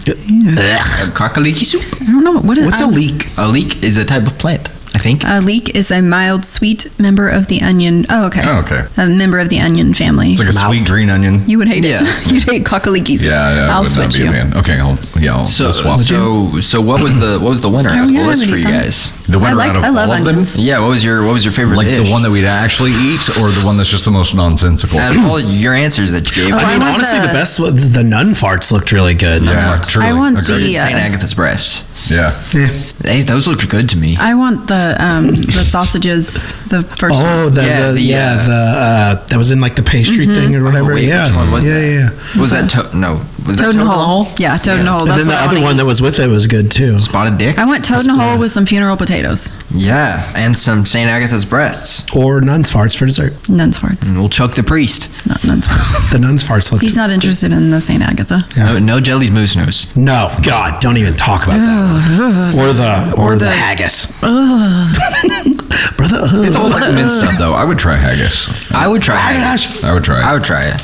Cockaliki soup. I don't know what is What's a leek? A leek is a type of plant, I think. A leek is a mild sweet member of the onion. Oh, okay. Oh, okay. A member of the onion family. It's like a sweet green onion. You would hate Yeah. it. You'd hate cockaliki soup. Yeah, I'll would not switch be you. a fan. Okay, I'll So swap. so what was the winner out of the yeah, list I for would you eat them. guys? The winner out of I love all of them, onions. Yeah, what was your favorite like dish? the one that we'd actually eat, or the one that's just the most nonsensical. out of all your answers that you gave. I mean, want honestly, the- the best was the nun farts looked really good. Yeah, truly. I want Agreed. the- Saint Agatha's breast. Yeah. Those looked good to me. I want the sausages. The first one. Oh, Yeah, that was in like the pastry thing or whatever. wait, yeah, which one was yeah, that? yeah. Was that was that Toad in the hole. Yeah, Toad in the hole. And That's then the what I other wanna one eat. that was with it was good too. Spotted dick? I want toad in the hole with some funeral potatoes. Yeah, and some Saint Agatha's breasts. Or nun's farts for dessert. Nun's farts. And we'll chuck the priest. Not nun's farts. The nun's farts looked. He's not interested in the Saint Agatha. Yeah. No jellies moose nose. No, God, don't even talk about that. Or the haggis. Brother, it's all like mint stuff, though. I would try haggis. I would try haggis. I would try it. I would try it.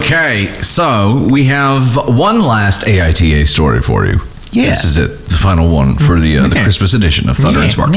Okay, so we have one last AITA story for you. Yeah. This is it, the final one for the Christmas edition of Thunder and Spark.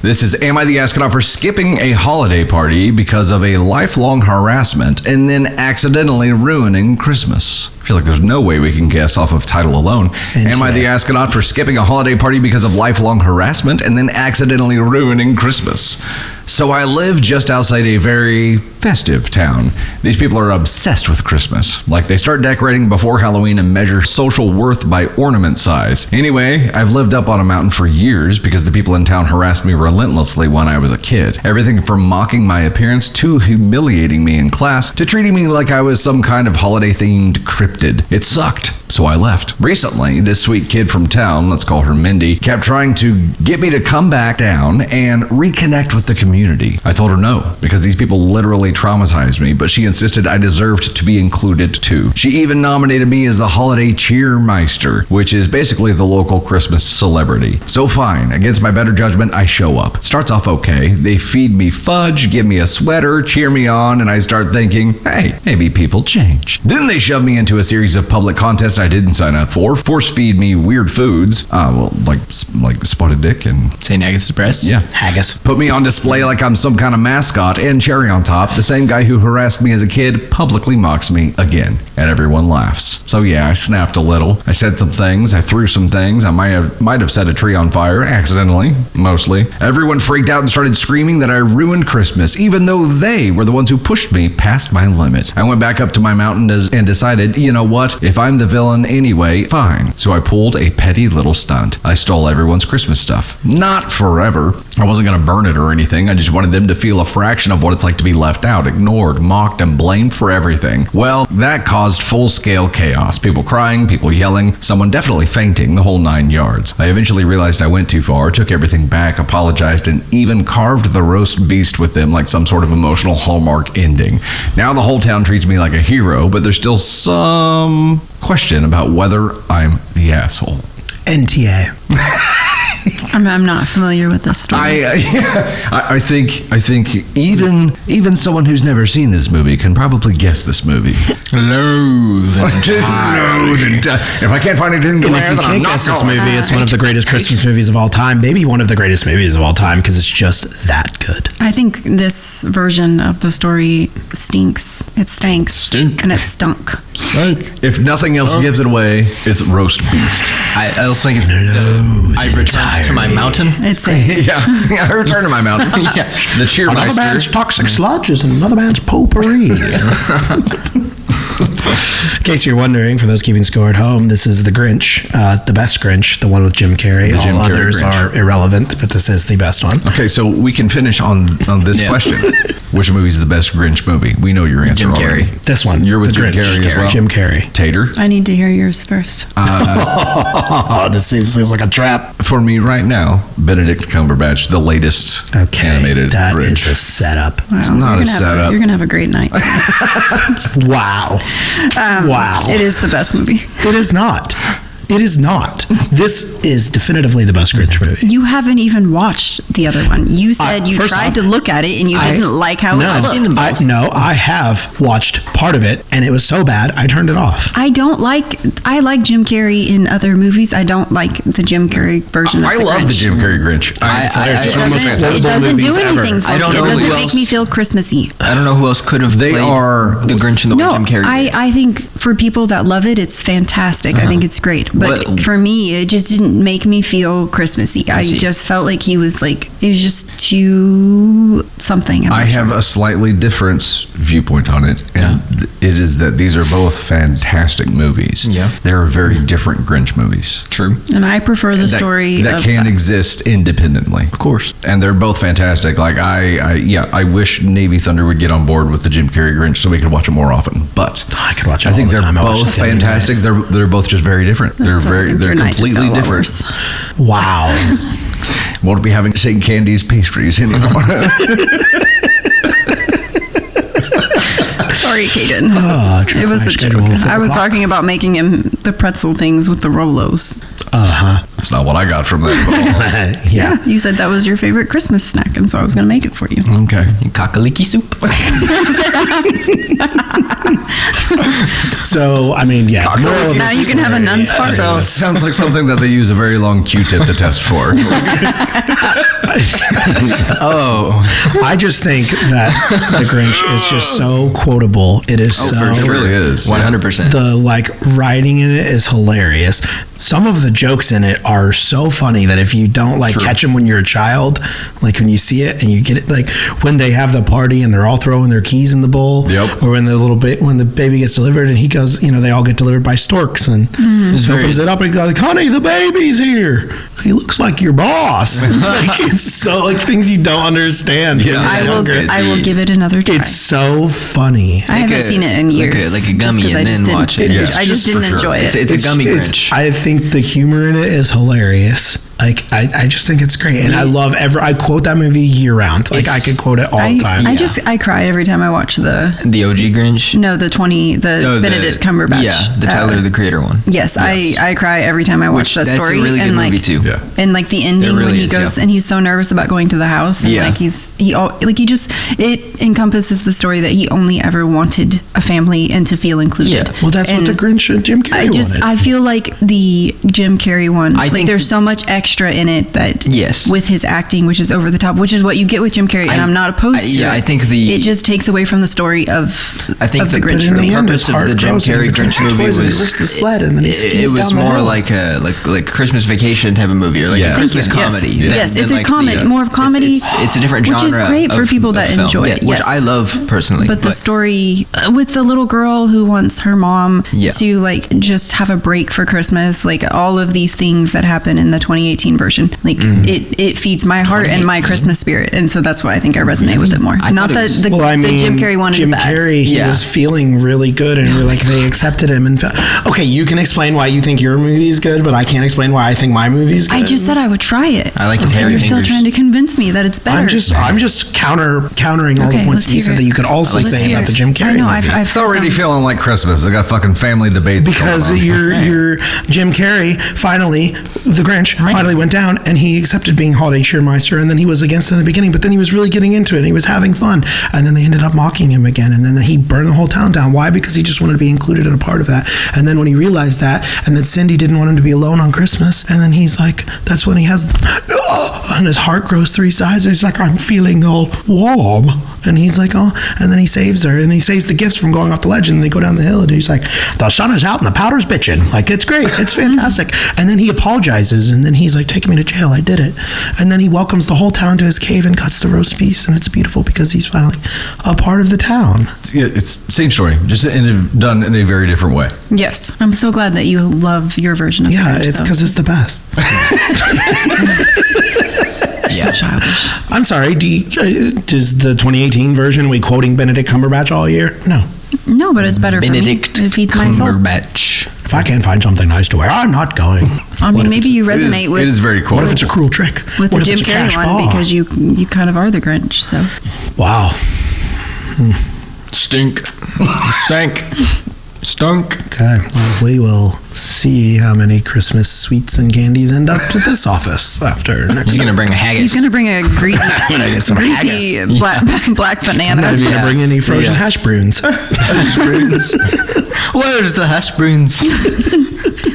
This is, am I the astronaut for skipping a holiday party because of a lifelong harassment and then accidentally ruining Christmas? I feel like there's no way we can guess off of title alone. Am I the astronaut for skipping a holiday party because of lifelong harassment and then accidentally ruining Christmas? So I live just outside a very festive town. These people are obsessed with Christmas. Like, they start decorating before Halloween and measure social worth by ornament size. Anyway, I've lived up on a mountain for years because the people in town harassed me relentlessly when I was a kid. Everything from mocking my appearance to humiliating me in class to treating me like I was some kind of holiday-themed cryptid. It sucked, so I left. Recently, this sweet kid from town, let's call her Mindy, kept trying to get me to come back down and reconnect with the community. I told her no, because these people literally traumatized me, but she insisted I deserved to be included too. She even nominated me as the holiday cheermeister, which is basically the local Christmas celebrity. So fine, against my better judgment, I show up. Starts off okay. They feed me fudge, give me a sweater, cheer me on, and I start thinking, hey, maybe people change. Then they shove me into a series of public contests I didn't sign up for, force feed me weird foods, like spotted dick and St. Agatha's breast. Yeah, haggis. Put me on display like I'm some kind of mascot, and cherry on top, the same guy who harassed me as a kid publicly mocks me again, and everyone laughs. So yeah, I snapped a little. I said some things, I threw some things, I might have set a tree on fire, accidentally, mostly. Everyone freaked out and started screaming that I ruined Christmas, even though they were the ones who pushed me past my limit. I went back up to my mountain and decided, you know what, if I'm the villain anyway, fine. So I pulled a petty little stunt. I stole everyone's Christmas stuff. Not forever. I wasn't gonna burn it or anything. I just wanted them to feel a fraction of what it's like to be left out, ignored, mocked, and blamed for everything. Well, that caused full-scale chaos. People crying, people yelling, someone definitely fainting, the whole 9 yards. I eventually realized I went too far, took everything back, apologized, and even carved the roast beast with them like some sort of emotional Hallmark ending. Now the whole town treats me like a hero, but there's still some question about whether I'm the asshole. NTA. I'm not familiar with this story. I think even someone who's never seen this movie can probably guess this movie. Loathe and if I can't find anything to wear, if you can't guess this movie, it's one of the greatest Christmas movies of all time. Maybe one of the greatest movies of all time because it's just that good. I think this version of the story stinks. It stinks. And it stunk. If nothing else gives it away, it's roast beast. I also think it's I returned to my mountain. It's I returned to my mountain. Yeah. The cheermeister. Another man's toxic sludge is another man's potpourri. In case you're wondering, for those keeping score at home, this is the Grinch, the best Grinch, the one with Jim Carrey. All others are irrelevant, but this is the best one. Okay, so we can finish on this question. Which movie is the best Grinch movie? We know your answer Jim already. Carrey. This one. You're with the Jim Grinch. Carrey as well? Jim Carrey. Tater? I need to hear yours first. This seems like a trap. For me right now, Benedict Cumberbatch, the latest animated that Grinch. is a setup. Wow, It's not a setup. You're going to have a great night. Wow. Wow. It is the best movie. It is not. It is not. This is definitively the best Grinch movie. You haven't even watched the other one. You said you tried to look at it and you didn't like how it looked. I have watched part of it and it was so bad I turned it off. I like Jim Carrey in other movies. I don't like the Jim Carrey version of the Grinch. I love the Jim Carrey Grinch. It doesn't do anything for me. It doesn't make me feel Christmassy. I don't know who else could have played the Grinch in the way Jim Carrey did. I think for people that love it, it's fantastic. I think it's great. But for me, it just didn't make me feel Christmassy. I just felt like it was just too something. I have a slightly different viewpoint on it, and it is that these are both fantastic movies. Yeah. They're very different Grinch movies. True. And I prefer the story that can exist independently. Of course. And they're both fantastic. Like I wish Navy Thunder would get on board with the Jim Carrey Grinch so we could watch it more often. But I could watch it. I think they're both fantastic. They're both just very different. They're completely different. Wow. Won't be having St. Candy's pastries anymore. Sorry, Kadin. It was a joke. I was talking about making him the pretzel things with the Rolos. That's not what I got from that at all. Yeah. You said that was your favorite Christmas snack, and so I was going to make it for you. Okay. Kakaliki soup. So, I mean, yeah. the moral of Now this you can have a nun's party. Sounds like something that they use a very long Q-tip to test for. I just think that The Grinch is just so quotable. It is so. It really is. 100%. The like writing in it is hilarious. Some of the jokes in it are so funny that if you don't like catch them when you're a child, like when you see it and you get it, like when they have the party and they're all throwing their keys in the bowl, or when the baby gets delivered and he goes, they all get delivered by storks and he opens it up and goes, honey, the baby's here. He looks like your boss. Like it's so like things you don't understand. Yeah. I will give it another try. It's so funny. I haven't seen it in years. Like a gummy just 'cause and then watch it. I just didn't enjoy it. It's a gummy Grinch. I think the humor in it is hilarious. Like I just think it's great, and I quote that movie year round. Like I could quote it all the time. I cry every time I watch the OG Grinch. No, the Benedict Cumberbatch. Yeah, the Tyler the Creator one. Yes, I cry every time I watch that story. That's a really good movie too. Yeah. And like the ending really when he is, goes and he's so nervous about going to the house, and like it encompasses the story that he only ever wanted a family and to feel included. Yeah. Well, that's what the Grinch and Jim Carrey wanted. I feel like the Jim Carrey one, I think there's so much extra in it that Yes. with his acting, which is over the top, which is what you get with Jim Carrey, and I'm not opposed to it. I think it just takes away from the story of the Grinch. The purpose of the Jim Carrey Grinch movie was the sled and then he skis it was down the more hill. like a Christmas Vacation type of movie or like a Christmas comedy. Yes, it's a comedy, more of comedy. It's a different genre, which is great for people that enjoy it. Which I love personally. But the story with the little girl who wants her mom to like just have a break for Christmas, like all of these things that happen in the 2018 version, like it feeds my heart and my Christmas spirit, and so that's why I think I resonate with it more. Not that the Jim Carrey one is Jim bad. Carrey, he was feeling really good, and like they accepted him. And okay, you can explain why you think your movie is good, but I can't explain why I think my movie's good. I just said I would try it. I like his hairy You're fingers. still trying to convince me that it's better. I'm just countering all the points that you said that you could also say about the Jim Carrey movie. It's already feeling like Christmas. I got fucking family debates because your Jim Carrey finally, the Grinch finally went down, and he accepted being holiday cheermeister, and then he was against it in the beginning, but then he was really getting into it and he was having fun, and then they ended up mocking him again, and then he burned the whole town down. Why? Because he just wanted to be included in a part of that. And then when he realized that, and then Cindy didn't want him to be alone on Christmas, and then he's like, that's when he has and his heart grows 3 sizes. He's like, I'm feeling all warm, and he's like, oh, and then he saves her, and he saves the gifts from going off the ledge, and they go down the hill, and he's like, the sun is out and the powder's bitching. Like, it's great, it's fantastic. And then he apologizes, and then he's like, take me to jail, I did it. And then he welcomes the whole town to his cave and cuts the roast beef, and it's beautiful because he's finally a part of the town. It's the same story, just done in a very different way. Yes, I'm so glad that you love your version of Yeah, Grinch, it's because it's the best. so childish. I'm sorry, does the 2018 version, are we quoting Benedict Cumberbatch all year? No, but it's better Benedict for me. It feeds my soul. Cumberbatch. If I can't find something nice to wear, I'm not going. I mean, maybe you resonate with. It is very cool. What if it's a cruel trick? With the Jim Carrey one, because you kind of are the Grinch. So. Wow. Stink. Stank. Stunk. Okay, well, we will see how many Christmas sweets and candies end up to this office after next. He's gonna bring a haggis. He's gonna bring a greasy, black banana. Are you gonna bring any frozen hash browns? Where's the hash browns?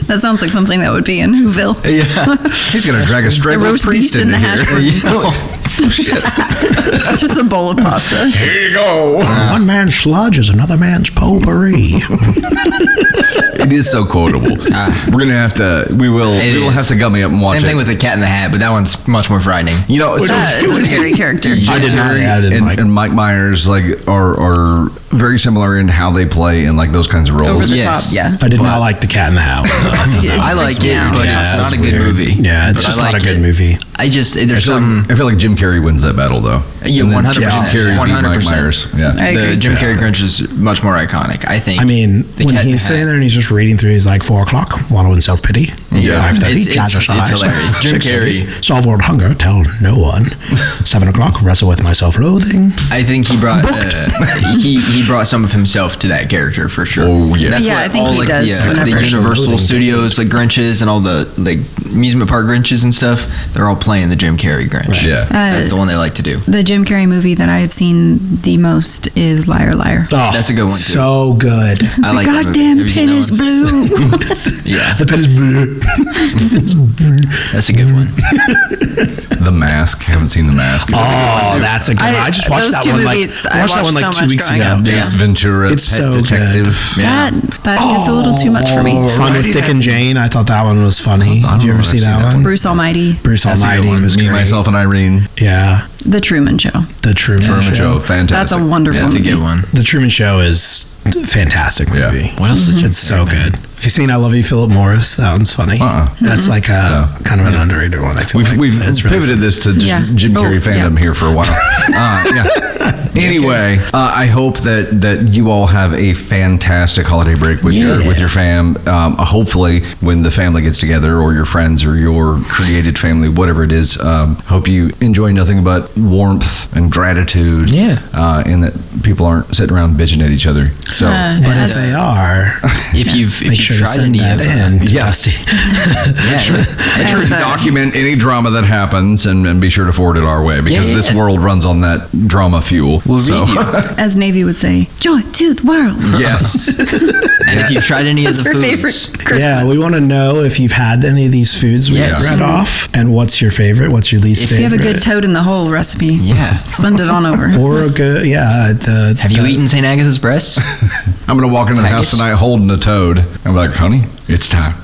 That sounds like something that would be in Whoville. Yeah. He's gonna drag a stray roast priest beef and into the hash here. browns. Oh shit! It's just a bowl of pasta. Here you go. One man's sludge is another man's potpourri. It is so quotable. We're gonna have to. We will have to gummy up and watch it. Same thing with the Cat in the Hat, but that one's much more frightening. You know, so It's a scary character. I didn't like. And Mike Myers are very similar in how they play in like those kinds of roles. Over the Yes. top, yeah. I did not like the Cat in the Hat. I like it, but it's not a good movie. Yeah, it's But just I not a like good it. movie. I feel like Jim Carrey wins that battle though. Yeah, And then 100%. Jim Carrey beat Mike 100%. Myers. Yeah. I agree. the Jim Carrey Grinch is much more iconic, I think. I mean, The when Cat in he's the sitting Hat. there and he's just reading through, he's like 4 o'clock, wallow in self-pity. Yeah. 5:30, It's hilarious. Jim 6:30, Carrey. solve world hunger, tell no one. 7 o'clock, wrestle with my self-loathing. I think he brought he he brought some of himself to that character for sure. Oh yeah. Yeah, I think he does Yeah, whenever- the Universal Studios like Grinches and all the like amusement park Grinches and stuff. They're all playing the Jim Carrey Grinch. Yeah. That's the one they like to do. The Jim Carrey movie that I have seen the most is Liar Liar. Oh, That's a good one, too. So good. I like that movie. Goddamn Have you seen pen that is one? blue. Yeah, The pen is blue. that's a good one. The Mask. Haven't seen The Mask. Oh, that's a good one. I just watched those that two one like movies I watched that one so like 2 much weeks growing ago. up. Ace Ventura, It's Pet so good. Detective. Yeah. That gets a little too much for me. Fun with Dick and Jane. I thought that one was funny. Did you ever see that one? Bruce Almighty, Bruce That's a good Almighty one. was Me, great. Myself, and Irene. Yeah, The Truman Show. The Truman Show. Fantastic. That's a wonderful That's a movie. good one. The Truman Show is a fantastic Yeah. movie. What else is Jim It's so Carrey, good. Have you seen I Love You, Philip Morris? That one's funny. That's like a kind of an underrated one. I feel We've It's really pivoted funny. this to just Yeah. Jim Carrey fandom yeah. here for a while. Yeah. Anyway, I hope that you all have a fantastic holiday break with your fam. Hopefully, when the family gets together, or your friends, or your created family, whatever it is, hope you enjoy nothing but warmth and gratitude. Yeah. And that people aren't sitting around bitching at each other. So. But if they are, If you've make sure to tried send any that of in. to Yeah. Dusty. yeah, Make sure to document any drama that happens and be sure to forward it our way, because Yeah. this world runs on that drama fuel. we'll So- read you. As Navy would say, joy to the world. Yes. And if you've tried any of That's the her foods, favorite Christmas. Yeah, we want to know if you've had any of these foods we Yes. read off, and what's your favorite? What's your least If favorite? If you have a good toad in the hole recipe, yeah. send it on over. or a good, Have you eaten St. Agatha's breasts? I'm going to walk into the house Pancakes? tonight holding a toad. I'm like, honey, it's time.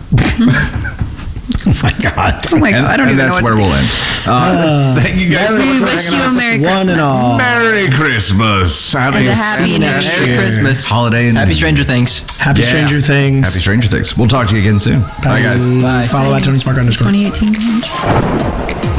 Oh my god! Oh my God, I don't and even know that's what where to we'll end. Thank you guys so We much for wish hanging you a out. Merry One Christmas. and all. Merry Christmas. And a Happy New Year. Merry Christmas. Holiday and Happy Stranger Things. Happy Yeah. Stranger Things. Happy Stranger Things. We'll talk to you again soon. Bye guys. Bye. Follow at Tony Spark _ 2018 Grinch.